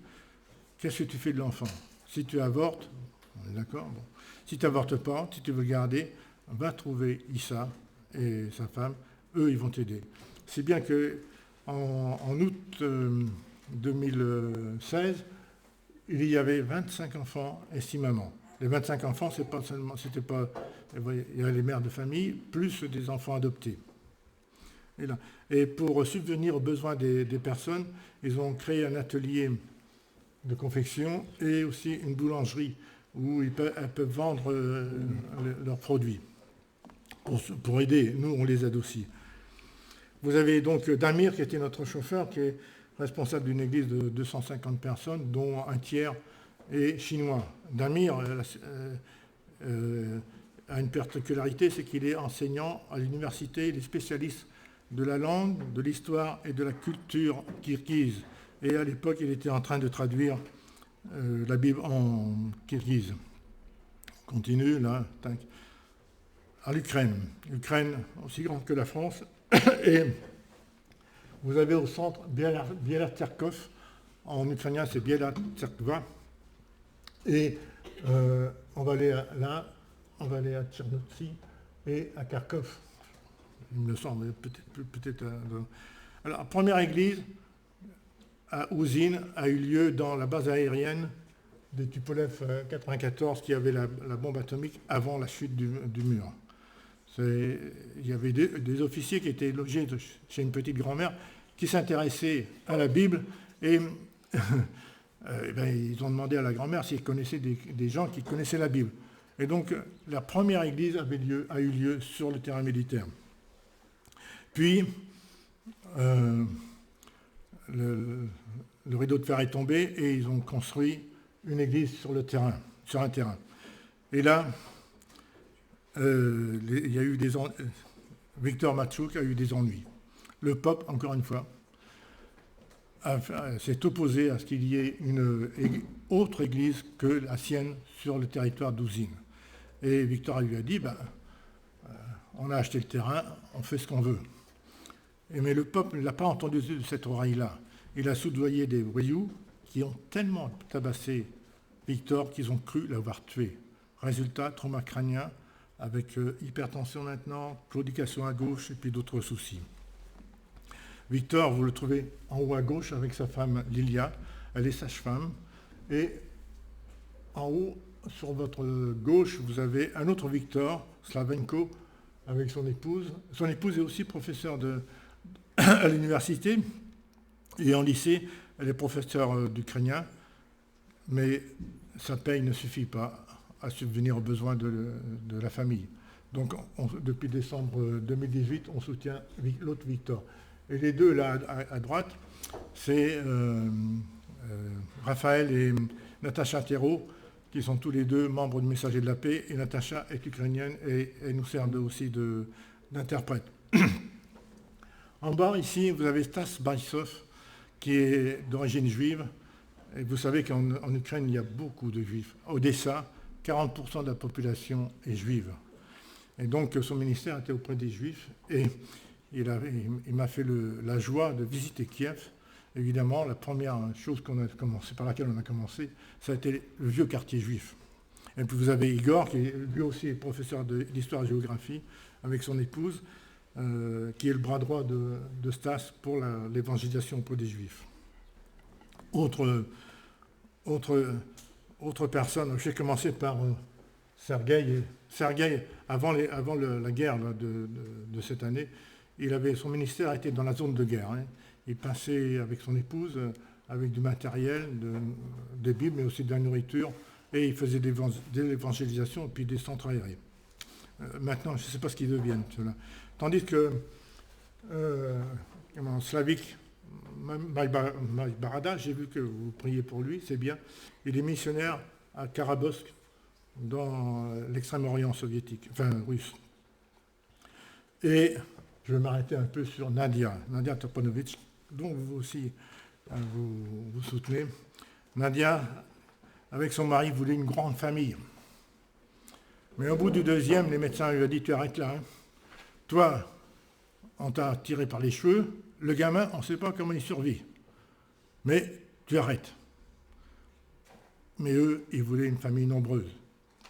Qu'est-ce que tu fais de l'enfant? Si tu avortes, on est d'accord, bon. Si tu n'avortes pas, si tu veux le garder, va trouver Issa et sa femme, eux, ils vont t'aider. C'est bien qu'en août 2016, il y avait 25 enfants et 6 mamans. Les 25 enfants, c'était pas, il y avait les mères de famille, plus des enfants adoptés. Et pour subvenir aux besoins des personnes, ils ont créé un atelier de confection et aussi une boulangerie où elles peuvent vendre leurs produits pour aider. Nous, on les aide aussi. Vous avez donc Damir, qui était notre chauffeur, qui est responsable d'une église de 250 personnes, dont un tiers est chinois. Damir a une particularité, c'est qu'il est enseignant à l'université, il est spécialiste de la langue, de l'histoire et de la culture kirghize. Et à l'époque, il était en train de traduire la Bible en kirghize. On continue, là. Tac. À l'Ukraine. L'Ukraine, aussi grande que la France. Et vous avez au centre Biela Tserkov. En ukrainien, c'est Biela Tserkva. Et on va aller là, on va aller à Tchernoutsy et à Kharkov. Il me semble, peut-être. Alors, la première église à Ouzine a eu lieu dans la base aérienne de Tupolev 94, qui avait la bombe atomique avant la chute du mur. Il y avait des officiers qui étaient logés chez une petite grand-mère qui s'intéressaient à la Bible et ils ont demandé à la grand-mère s'ils connaissaient des gens qui connaissaient la Bible. Et donc, la première église a eu lieu sur le terrain militaire. Puis, le rideau de fer est tombé et ils ont construit une église sur un terrain. Et là, il y a eu Victor Matchouk a eu des ennuis. Le pape, encore une fois, s'est opposé à ce qu'il y ait une autre église que la sienne sur le territoire d'Ouzine. Et Victor lui a dit, on a acheté le terrain, on fait ce qu'on veut. Mais le peuple ne l'a pas entendu de cette oreille-là. Il a soudoyé des voyous qui ont tellement tabassé Victor qu'ils ont cru l'avoir tué. Résultat, trauma crânien, avec hypertension maintenant, claudication à gauche et puis d'autres soucis. Victor, vous le trouvez en haut à gauche avec sa femme Lilia, elle est sage-femme. Et en haut, sur votre gauche, vous avez un autre Victor, Slavenko, avec son épouse. Son épouse est aussi professeure à l'université et en lycée, elle est professeure d'ukrainien, mais sa paye ne suffit pas à subvenir aux besoins de la famille. Donc, depuis décembre 2018, on soutient l'autre Victor. Et les deux, là, à droite, c'est Raphaël et Natacha Thérault, qui sont tous les deux membres du Messager de la Paix, et Natacha est ukrainienne et elle nous sert aussi d'interprète. En bas, ici, vous avez Stas Baïsov, qui est d'origine juive. Et vous savez qu'en Ukraine, il y a beaucoup de juifs. À Odessa, 40% de la population est juive. Et donc, son ministère était auprès des juifs. Et il m'a fait la joie de visiter Kiev. Évidemment, la première chose par laquelle on a commencé, ça a été le vieux quartier juif. Et puis vous avez Igor, qui est lui aussi professeur d'histoire-géographie, avec son épouse, qui est le bras droit de Stas pour l'évangélisation auprès des juifs. Autre personne, j'ai commencé par Sergueï. Sergueï, avant la guerre de cette année, son ministère était dans la zone de guerre. Hein. Il passait avec son épouse, avec du matériel, des Bibles, mais aussi de la nourriture, et il faisait de l'évangélisation et puis des centres aériens. Maintenant, je ne sais pas ce qu'ils deviennent, ceux-là. Tandis que Slavik Barada, j'ai vu que vous priez pour lui, c'est bien. Il est missionnaire à Karabosk, dans l'extrême-orient soviétique, enfin russe. Et je vais m'arrêter un peu sur Nadia Topanovitch, dont vous aussi vous soutenez. Nadia, avec son mari, voulait une grande famille. Mais au bout du deuxième, les médecins lui ont dit, tu arrêtes là. Hein. Toi, on t'a tiré par les cheveux. Le gamin, on ne sait pas comment il survit. Mais tu arrêtes. Mais eux, ils voulaient une famille nombreuse.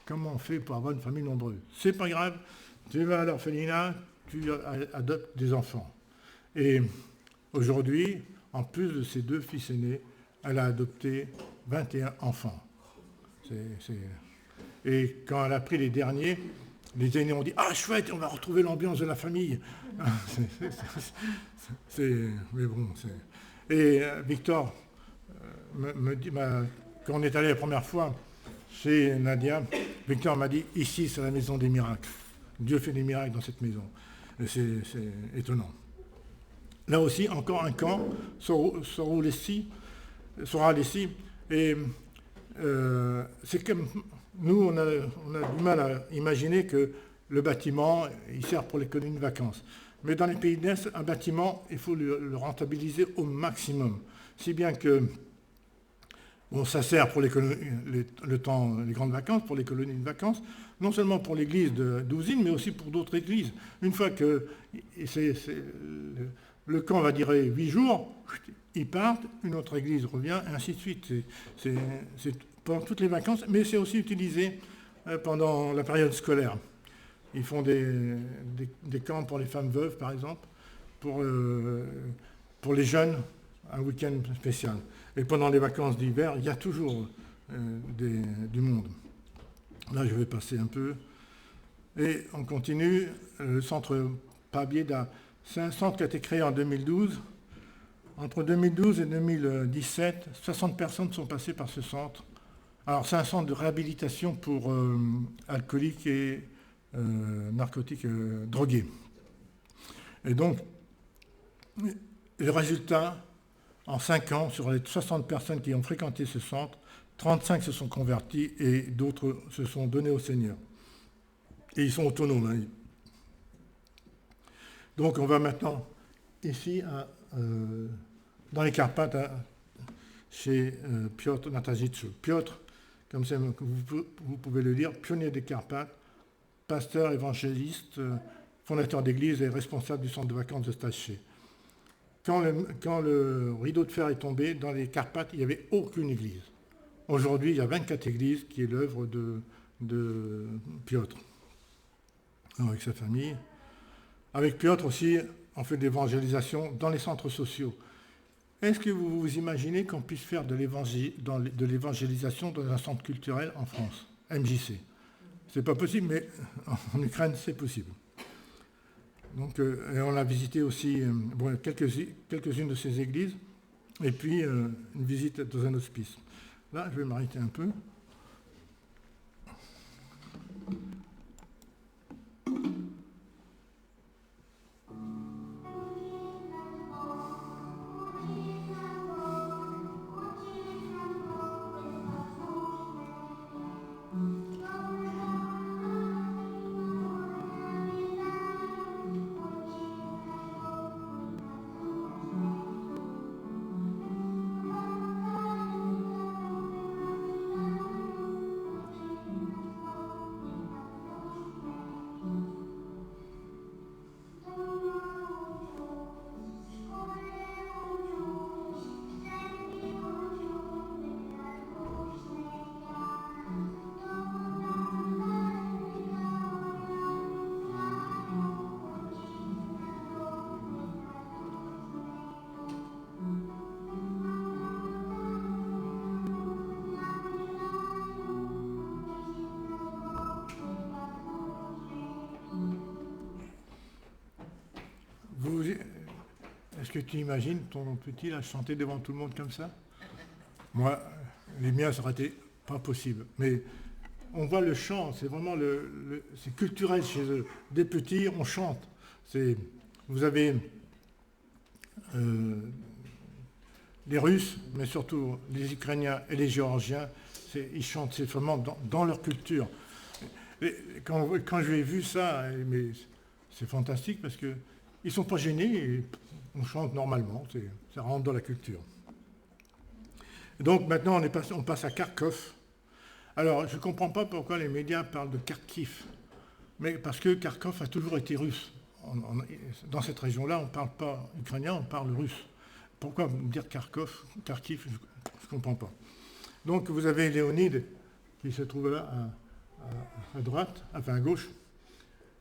Comment on fait pour avoir une famille nombreuse? C'est pas grave, tu vas à l'orphelinat, tu adoptes des enfants. Et aujourd'hui, en plus de ses deux fils aînés, elle a adopté 21 enfants. Et quand elle a pris les derniers, les aînés ont dit « Ah, chouette, on va retrouver l'ambiance de la famille !» Mais bon, Et Victor me dit, quand on est allé la première fois chez Nadia, Victor m'a dit « Ici, c'est la maison des miracles. Dieu fait des miracles dans cette maison. » C'est étonnant. Là aussi, encore un camp, Soralessi, et c'est comme nous, on a du mal à imaginer que le bâtiment, il sert pour les colonies de vacances. Mais dans les pays de l'Est, un bâtiment, il faut le rentabiliser au maximum. Si bien que ça sert pour les grandes vacances, pour les colonies de vacances, non seulement pour l'église d'Ouzine, mais aussi pour d'autres églises. Une fois que le camp va durer 8 jours, ils partent, une autre église revient, et ainsi de suite. C'est pendant toutes les vacances, mais c'est aussi utilisé pendant la période scolaire. Ils font des camps pour les femmes veuves, par exemple, pour les jeunes, un week-end spécial. Et pendant les vacances d'hiver, il y a toujours du monde. Là, je vais passer un peu. Et on continue. Le centre Pabieda, c'est un centre qui a été créé en 2012. Entre 2012 et 2017, 60 personnes sont passées par ce centre. Alors, c'est un centre de réhabilitation pour alcooliques et narcotiques drogués. Et donc, le résultat, en 5 ans, sur les 60 personnes qui ont fréquenté ce centre, 35 se sont convertis et d'autres se sont donnés au Seigneur. Et ils sont autonomes. Hein. Donc on va maintenant ici dans les Carpates chez Piotr Natasitch. Piotr, comme vous pouvez le dire, pionnier des Carpates, pasteur, évangéliste, fondateur d'église et responsable du centre de vacances de Staché. Quand le rideau de fer est tombé, dans les Carpates, il n'y avait aucune église. Aujourd'hui, il y a 24 églises qui est l'œuvre de Piotr, avec sa famille. Avec Piotr aussi, on fait de l'évangélisation dans les centres sociaux. Est-ce que vous vous imaginez qu'on puisse faire de l'évangélisation dans un centre culturel en France, MJC? C'est pas possible, mais en Ukraine, c'est possible. Donc, et on a visité aussi quelques-unes de ces églises, et puis une visite dans un hospice. Là, je vais m'arrêter un peu. Est-ce que tu imagines ton petit là chanter devant tout le monde comme ça? Moi, les miens, ça aurait été pas possible. Mais on voit le chant, c'est vraiment c'est culturel chez eux. Des petits, on chante. Vous avez les Russes, mais surtout les Ukrainiens et les Géorgiens, ils chantent, c'est vraiment dans leur culture. Et quand j'ai vu ça, mais c'est fantastique parce qu'ils ne sont pas gênés, et on chante normalement, ça rentre dans la culture. Et donc maintenant, on passe à Kharkov. Alors, je ne comprends pas pourquoi les médias parlent de Kharkiv, mais parce que Kharkov a toujours été russe. Dans cette région-là, on ne parle pas ukrainien, on parle russe. Pourquoi dire Kharkov, Kharkiv, je ne comprends pas. Donc vous avez Léonide qui se trouve là à droite, enfin à gauche,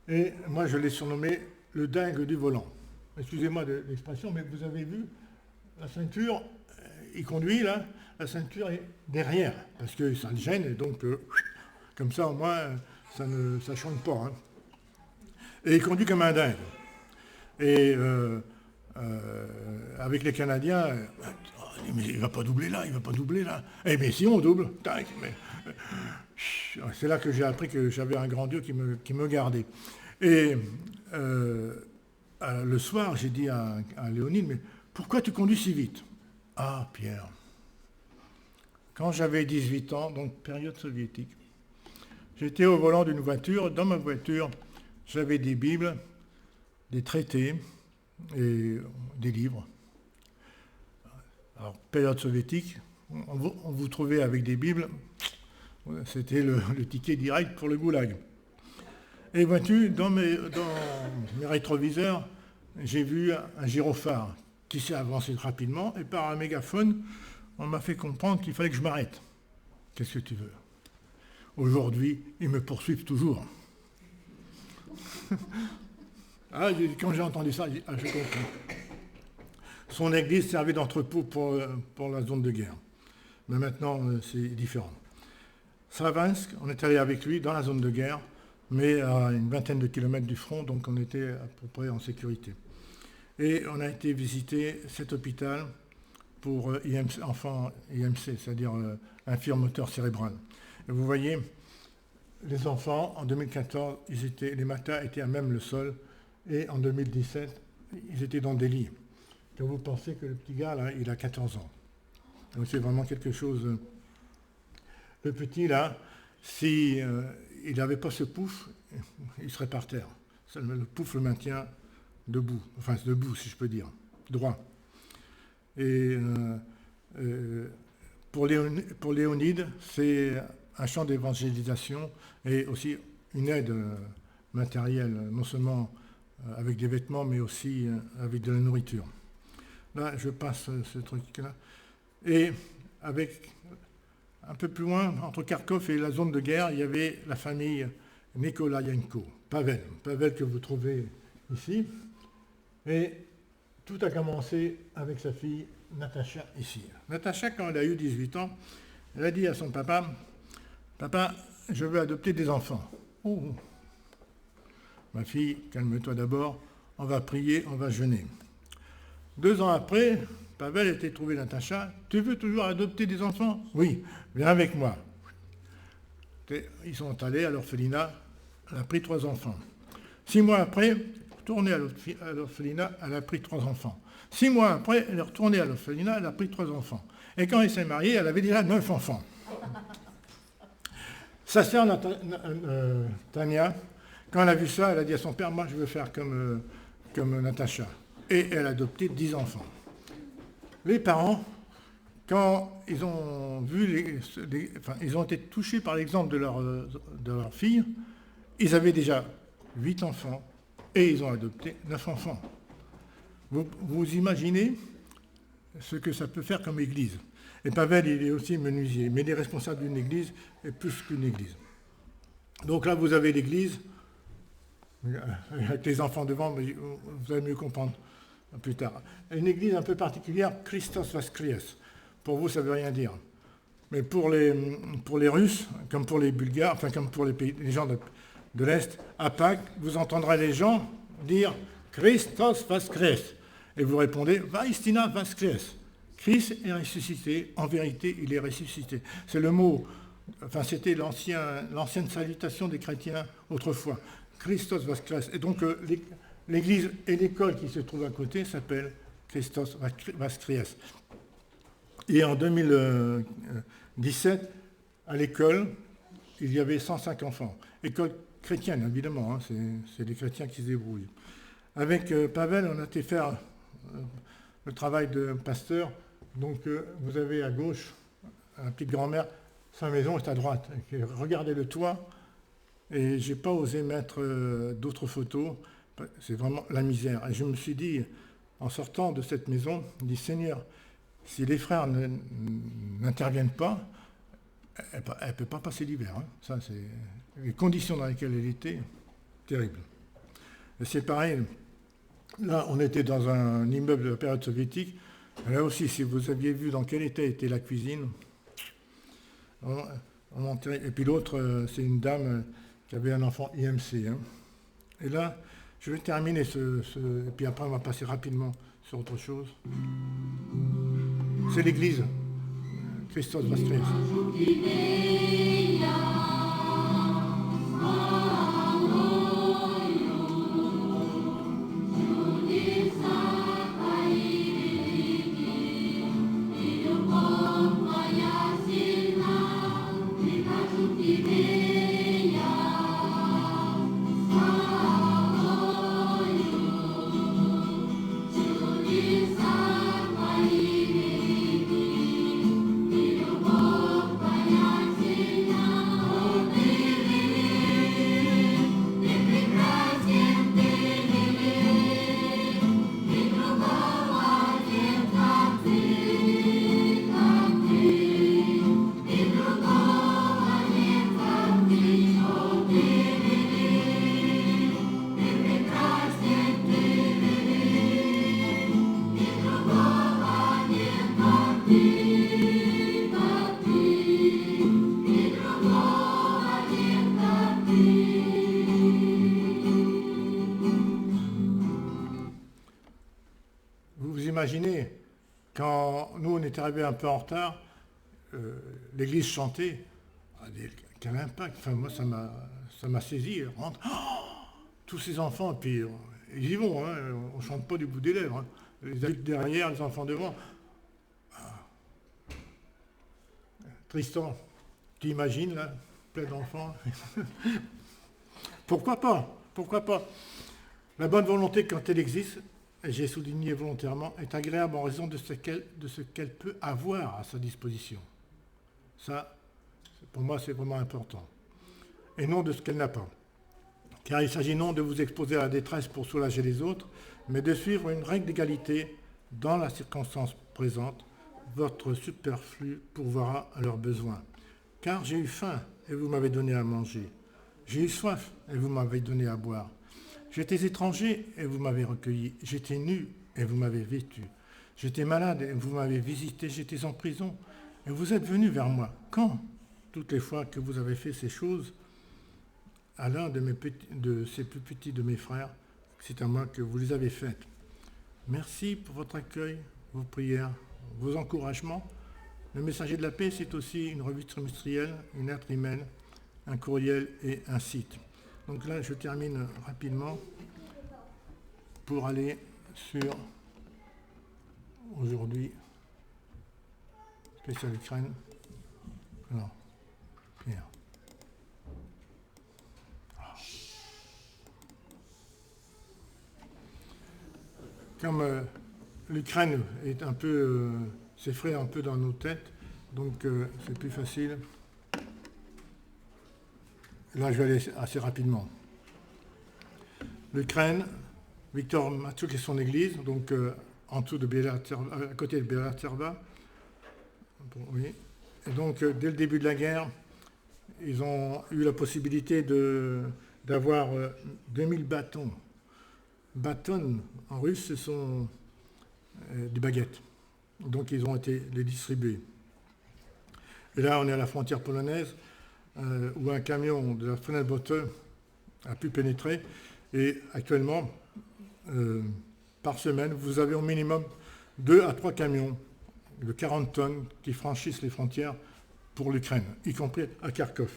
et moi je l'ai surnommé le dingue du volant. Excusez-moi de l'expression, mais vous avez vu la ceinture, il conduit là, la ceinture est derrière, parce que ça le gêne, et donc comme ça au moins ça ne change pas. Hein. Et il conduit comme un dingue. Et avec les Canadiens, mais il ne va pas doubler là, il ne va pas doubler là. Eh bien si on double, tac, mais c'est là que j'ai appris que j'avais un grand Dieu qui me gardait. Et le soir, j'ai dit à Léonide, mais pourquoi tu conduis si vite? Ah, Pierre, quand j'avais 18 ans, donc période soviétique, j'étais au volant d'une voiture. Dans ma voiture, j'avais des Bibles, des traités et des livres. Alors, période soviétique, on vous trouvait avec des Bibles, c'était le ticket direct pour le goulag. Et vois-tu, dans mes rétroviseurs, j'ai vu un gyrophare qui s'est avancé rapidement, et par un mégaphone, on m'a fait comprendre qu'il fallait que je m'arrête. Qu'est-ce que tu veux? Aujourd'hui, ils me poursuivent toujours. Ah, quand j'ai entendu ça, j'ai dit, ah, je comprends. Son église servait d'entrepôt pour la zone de guerre. Mais maintenant, c'est différent. Slavansk, on est allé avec lui dans la zone de guerre, mais à une vingtaine de kilomètres du front, donc on était à peu près en sécurité. Et on a été visiter cet hôpital pour enfants IMC, c'est-à-dire infirme moteur cérébral. Et vous voyez, les enfants, en 2014, les matins étaient à même le sol, et en 2017, ils étaient dans des lits. Quand vous pensez que le petit gars, là, il a 14 ans. Donc c'est vraiment quelque chose... Le petit, là, si il n'avait pas ce pouf, il serait par terre. Le pouf le maintient debout, enfin debout, si je peux dire, droit. Et pour Léonide, c'est un champ d'évangélisation et aussi une aide matérielle, non seulement avec des vêtements, mais aussi avec de la nourriture. Là, je passe ce truc-là. Et avec, un peu plus loin, entre Kharkov et la zone de guerre, il y avait la famille Nikolaïenko, Pavel que vous trouvez ici. Et tout a commencé avec sa fille Natacha ici. Natacha, quand elle a eu 18 ans, elle a dit à son papa, « Papa, je veux adopter des enfants. » Oh. Ma fille, calme-toi d'abord, on va prier, on va jeûner. 2 ans après, Pavel était trouvé Natacha. « Tu veux toujours adopter des enfants ?»« Oui, viens avec moi. » Ils sont allés à l'orphelinat, elle a pris 3 enfants. 6 mois après, retournée à l'orphelinat, elle a pris 3 enfants. 6 mois après, elle est retournée à l'orphelinat, elle a pris 3 enfants. Et quand elle s'est mariée, elle avait déjà 9 enfants. Sa sœur Tania, quand elle a vu ça, elle a dit à son père, moi je veux faire comme Natacha. Et elle a adopté 10 enfants. Les parents, quand ils ont vu ils ont été touchés par l'exemple de leur fille, ils avaient déjà 8 enfants et ils ont adopté 9 enfants. Vous imaginez ce que ça peut faire comme église. Et Pavel, il est aussi menuisier, mais il est responsable d'une église et plus qu'une église. Donc là, vous avez l'église, avec les enfants devant, mais vous allez mieux comprendre plus tard. Une église un peu particulière, Christos Vaskries. Pour vous, ça ne veut rien dire. Mais pour les Russes, comme pour les Bulgares, enfin comme pour les gens de l'Est, à Pâques, vous entendrez les gens dire Christos Vaskries. Et vous répondez Vaistina Vaskries. Christ est ressuscité, en vérité, il est ressuscité. C'est le mot, enfin c'était l'ancienne salutation des chrétiens autrefois. Christos Vaskries. Et donc l'église et l'école qui se trouve à côté s'appelle Christos Vaskries. Et en 2017, à l'école, il y avait 105 enfants. École chrétienne, évidemment, hein, c'est des chrétiens qui se débrouillent. Avec Pavel, on a été faire le travail de pasteur. Donc vous avez à gauche, la petite grand-mère, sa maison est à droite. Regardez le toit, et je n'ai pas osé mettre d'autres photos. C'est vraiment la misère. Et je me suis dit, en sortant de cette maison, je dis, Seigneur, si les frères n'interviennent pas, elle ne peut pas passer l'hiver. Hein. Ça, c'est les conditions dans lesquelles elle était, terribles. Et c'est pareil, là, on était dans un immeuble de la période soviétique. Là aussi, si vous aviez vu dans quel état était la cuisine, et puis l'autre, c'est une dame qui avait un enfant IMC. Hein. Et là, je vais terminer et puis après on va passer rapidement sur autre chose. C'est l'église, Christos Vaskries. imaginez, quand nous on est arrivés un peu en retard, l'église chantait, quel impact, enfin moi ça m'a saisi, rentre, tous ces enfants, et puis ils y vont, hein, on ne chante pas du bout des lèvres, hein. Les adultes derrière, les enfants devant. Tristan, tu imagines là, plein d'enfants. Pourquoi pas? Pourquoi pas? La bonne volonté, quand elle existe, et j'ai souligné volontairement, est agréable en raison de ce qu'elle peut avoir à sa disposition. Ça, pour moi, c'est vraiment important. Et non de ce qu'elle n'a pas. Car il s'agit non de vous exposer à la détresse pour soulager les autres, mais de suivre une règle d'égalité dans la circonstance présente. Votre superflu pourvoira à leurs besoins. Car j'ai eu faim et vous m'avez donné à manger. J'ai eu soif et vous m'avez donné à boire. J'étais étranger et vous m'avez recueilli. J'étais nu et vous m'avez vêtu. J'étais malade et vous m'avez visité. J'étais en prison et vous êtes venu vers moi. Quand? Toutes les fois que vous avez fait ces choses à l'un de ces plus petits de mes frères, c'est à moi que vous les avez faites. Merci pour votre accueil, vos prières, vos encouragements. Le messager de la paix, c'est aussi une revue trimestrielle, une lettre email, un courriel et un site. Donc là, je termine rapidement pour aller sur aujourd'hui, spécial Ukraine. Alors, Pierre. Comme l'Ukraine est un peu s'effraie un peu dans nos têtes, donc c'est plus facile. Là, je vais aller assez rapidement. L'Ukraine, Victor Matchouk et son église, donc en dessous de à côté de Béla-Tserba. Oui. Et donc, dès le début de la guerre, ils ont eu la possibilité d'avoir 2000 bâtons. Bâtons, en russe, ce sont des baguettes. Donc, ils ont été les distribués. Et là, on est à la frontière polonaise, où un camion de la Fenelbote a pu pénétrer. Et actuellement, par semaine, vous avez au minimum 2 à 3 camions de 40 tonnes qui franchissent les frontières pour l'Ukraine, y compris à Kharkov.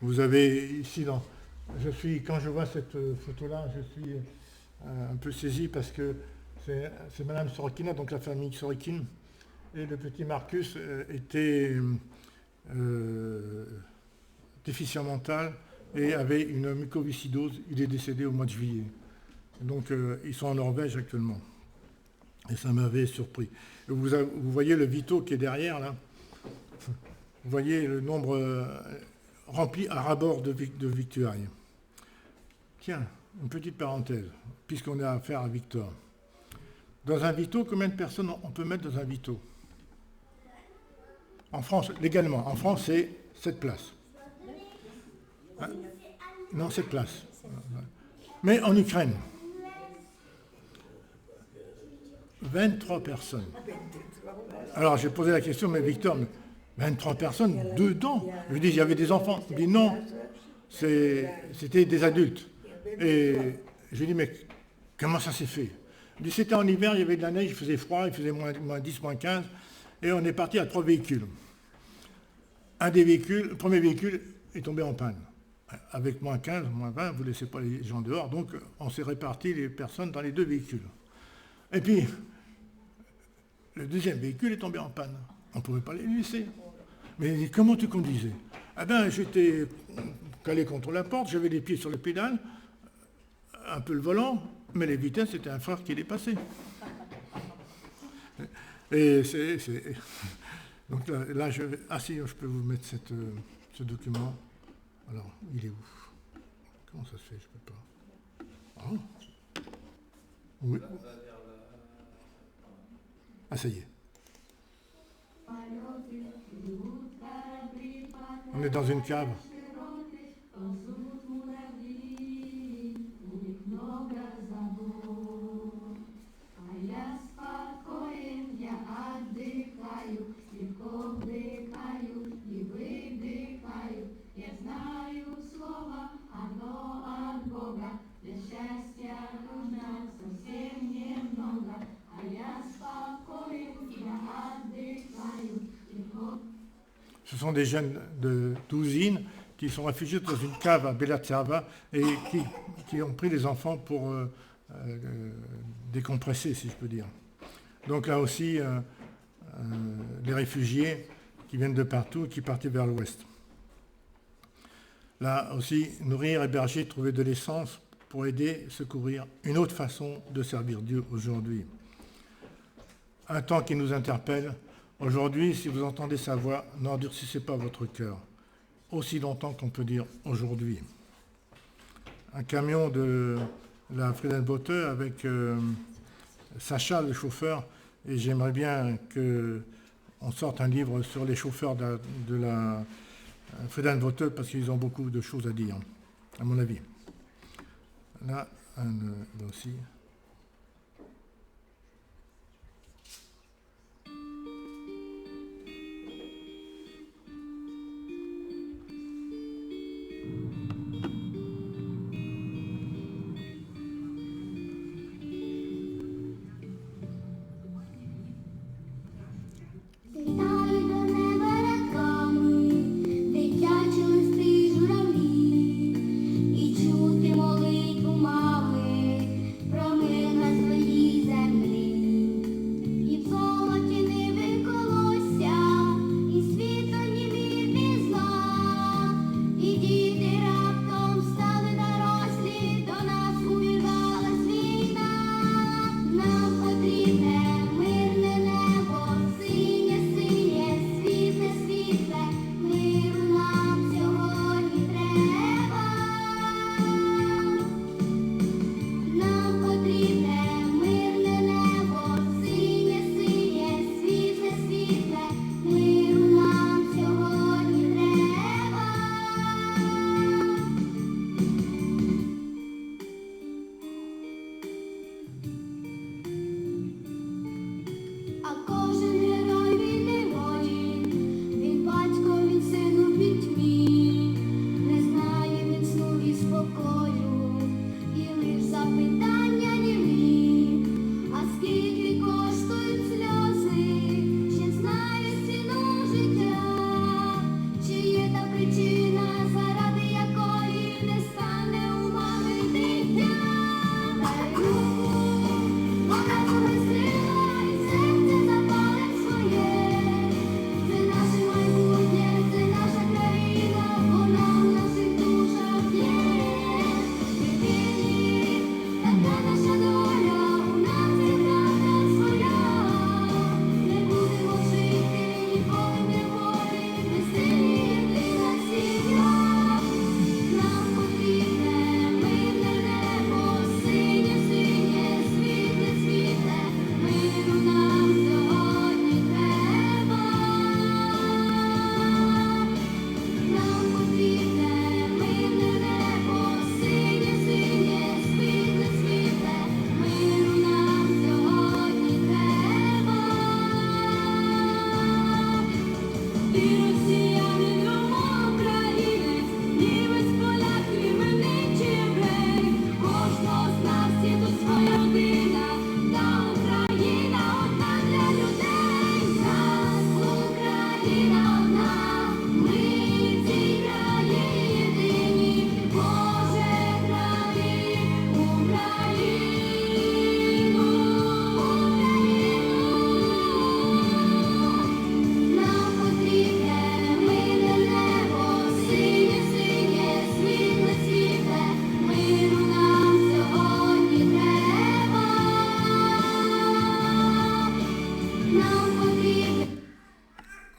Vous avez ici, quand je vois cette photo-là, je suis un peu saisi parce que c'est Madame Sorokina, donc la famille Sorokin, et le petit Marcus était déficient mental et avait une mucoviscidose. Il est décédé au mois de juillet. Donc ils sont en Norvège actuellement. Et ça m'avait surpris. Et vous voyez le Vito qui est derrière, là. Vous voyez le nombre rempli à ras-bord de victuailles. Tiens, une petite parenthèse, puisqu'on a affaire à Victor. Dans un Vito, combien de personnes on peut mettre dans un Vito? En France, légalement, en France, c'est 7 places. Hein? Non, 7 places. Mais en Ukraine, 23 personnes. Alors j'ai posé la question, mais Victor, 23 personnes dedans? Je lui dis, il y avait des enfants. Il me dit non, c'était des adultes. Et je lui dis, mais comment ça s'est fait? Il dit, c'était en hiver, il y avait de la neige, il faisait froid, il faisait moins 10, moins 15, et on est parti à 3 véhicules. Le premier véhicule est tombé en panne. Avec moins 15, moins 20, vous ne laissez pas les gens dehors, donc on s'est réparti les personnes dans les 2 véhicules. Et puis, le deuxième véhicule est tombé en panne. On ne pouvait pas les laisser. Mais comment tu conduisais? Eh bien, j'étais calé contre la porte, j'avais les pieds sur les pédales, un peu le volant, mais les vitesses, c'était un frère qui les passait. Et donc là si, je peux vous mettre ce document. Alors, il est où? Comment ça se fait? Je ne peux pas. Oh. Oui. Ah, ça y est. On est dans une cave. Я знаю слово одно от Бога, для счастья нужно совсем немного. sont des jeunes de d'usine qui sont réfugiés dans une cave à Bella-Cerva et qui ont pris les enfants pour décompresser, si je peux dire. Donc là aussi, les réfugiés qui viennent de partout et qui partaient vers l'ouest. Là aussi, nourrir, héberger, trouver de l'essence pour aider, secourir, une autre façon de servir Dieu aujourd'hui. Un temps qui nous interpelle. Aujourd'hui, si vous entendez sa voix, n'endurcissez pas votre cœur. Aussi longtemps qu'on peut dire aujourd'hui. Un camion de la Friedenbote avec Sacha, le chauffeur, et j'aimerais bien qu'on sorte un livre sur les chauffeurs de la Friedenbote parce qu'ils ont beaucoup de choses à dire, à mon avis. Là aussi.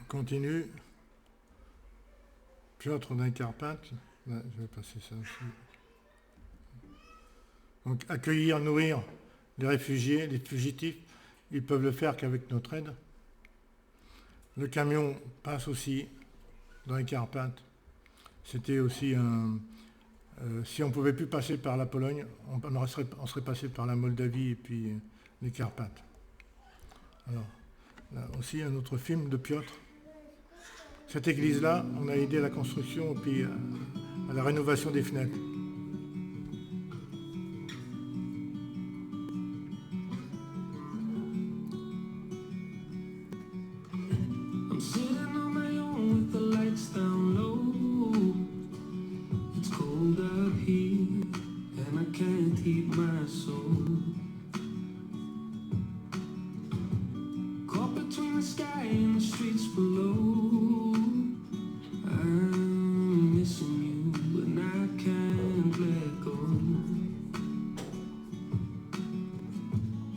Continue. Piotr d'un Carpath. Là, je vais passer ça aussi. Donc, accueillir, nourrir les réfugiés, les fugitifs, ils peuvent le faire qu'avec notre aide. Le camion passe aussi dans les Carpates. C'était aussi un... si on ne pouvait plus passer par la Pologne, on serait passé par la Moldavie et puis les Carpates. Alors, là aussi un autre film de Piotr. Cette église-là, on a aidé à la construction et puis à la rénovation des fenêtres. I'm sitting on my own with the my soul. Caught between the sky and the streets below. I'm missing you, but I can't let go.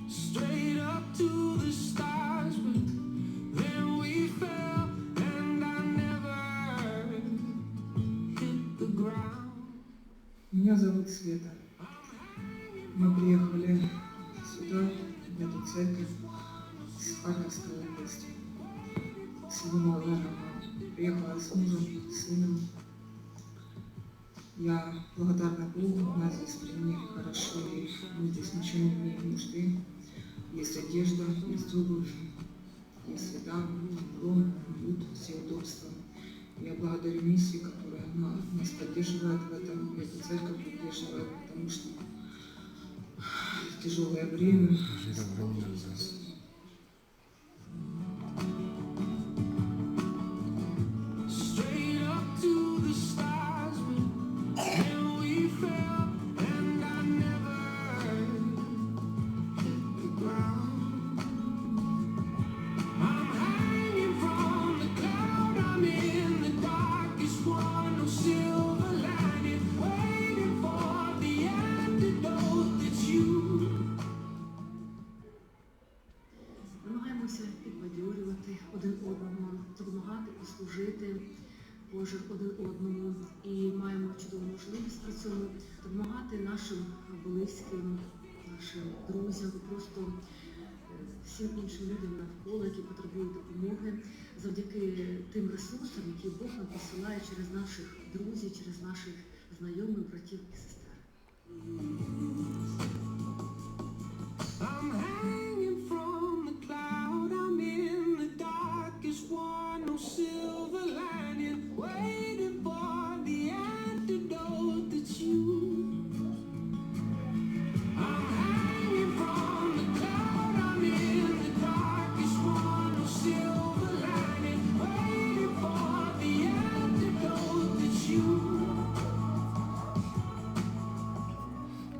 Straight up to the stars, but then we fell, and I never hit the ground. Меня зовут Света. Мы приехали сюда, в эту церковь, с Харьковской области. С 7 января приехала с мужем, с сыном. Я благодарна Богу, у нас здесь приняли хорошо, и мы здесь ничего не имеем нужды. Есть одежда, есть обувь, есть еда, дом, уют, все удобства. Я благодарю миссию, которая нас поддерживает в этом, эту церковь поддерживает, потому что тяжелое время. Намагаємося підбадьорювати один одного, допомагати, послужити Боже один одному. І маємо чудову можливість при цьому допомагати нашим близьким, нашим друзям, просто всім іншим людям навколо, які потребують допомоги, завдяки тим ресурсам, які Бог нам посилає через наших друзів, через наших знайомих, братів і сестер. I'm hanging from the cloud, I'm in the darkest one, no silver lining, waiting for the antidote that's you. I'm hanging from the cloud, I'm in the darkest one, no silver lining, waiting for the antidote that's you.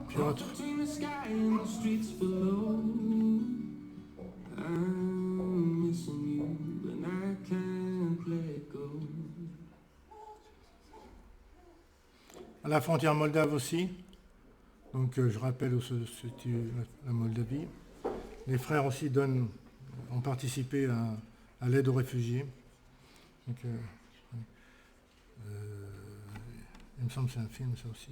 Piotr. Between the sky and the streets below, I'm missing you, and I can't let go. À la frontière moldave aussi, donc je rappelle où se situe la Moldavie. Les frères aussi ont participé à l'aide aux réfugiés. Donc, il me semble que c'est un film ça aussi.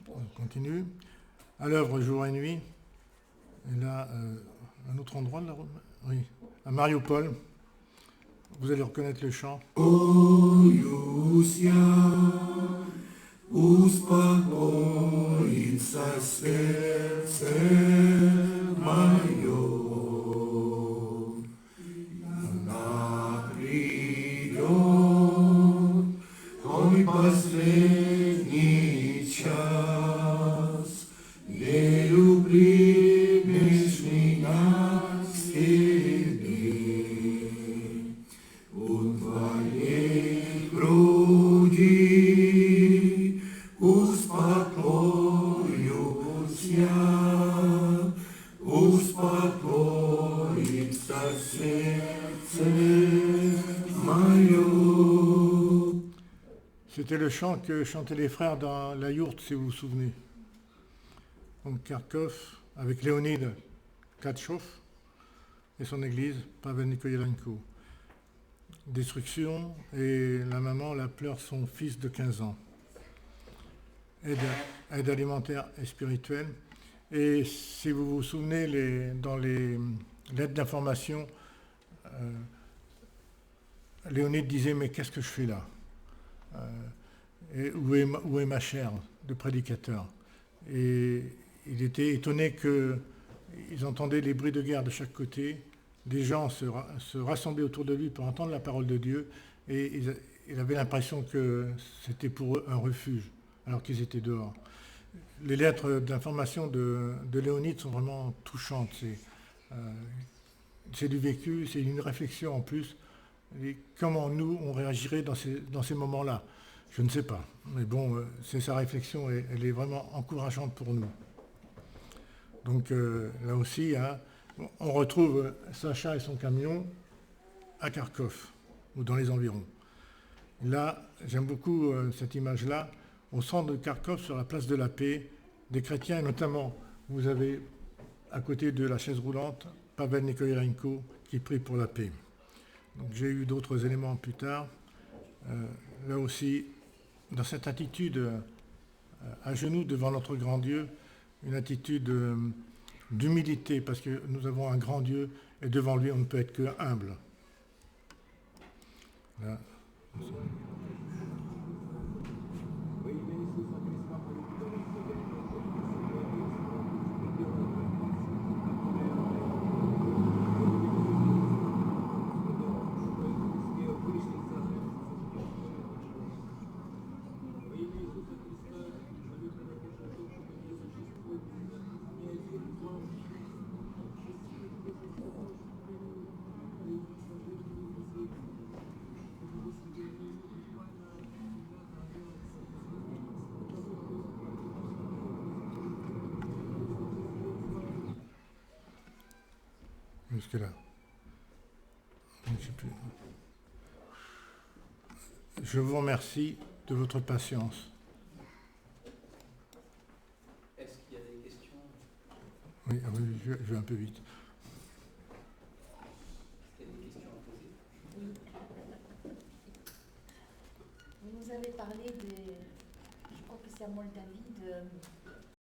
On continue. À l'œuvre jour et nuit. Et là, un autre endroit de la Rome. Oui, à Mariupol. Vous allez reconnaître le chant. Боюсь я, успокоится сердце мое. Она придет, твой последний час, верю, примешь меня к себе. У твоей груди успокоюсь я, успокоится сердце мое. C'était le chant que chantaient les frères dans la yourte, si vous vous souvenez. Donc Kharkov, avec Léonide Katchov et son église, Pavel Nikoyelenko. Destruction, et la maman la pleure son fils de 15 ans. Aide alimentaire et spirituelle. Et si vous vous souvenez, dans les lettres d'information, Léonide disait « Mais qu'est-ce que je fais là et où est ma chair de prédicateur ?» Et il était étonné qu'ils entendaient les bruits de guerre de chaque côté, des gens se rassemblaient autour de lui pour entendre la parole de Dieu, et il avait l'impression que c'était pour eux un refuge, alors qu'ils étaient dehors. Les lettres d'information de Léonide sont vraiment touchantes. C'est du vécu, c'est une réflexion en plus. Et comment nous, on réagirait dans ces moments-là? Je ne sais pas. Mais bon, c'est sa réflexion et elle est vraiment encourageante pour nous. Donc là aussi, hein, on retrouve Sacha et son camion à Kharkov, ou dans les environs. Là, j'aime beaucoup cette image-là, au centre de Kharkov, sur la place de la Paix, des chrétiens, et notamment, vous avez à côté de la chaise roulante, Pavel Nikolenko, qui prie pour la paix. Donc j'ai eu d'autres éléments plus tard. Là aussi, dans cette attitude à genoux devant notre grand Dieu, une attitude d'humilité, parce que nous avons un grand Dieu, et devant lui, on ne peut être que humble. Là. Jusque-là. Je vous remercie de votre patience. Est-ce qu'il y a des questions? Oui, je vais un peu vite. Est-ce qu'il y a des questions à poser? Vous nous avez parlé je crois que c'est à Moldavie,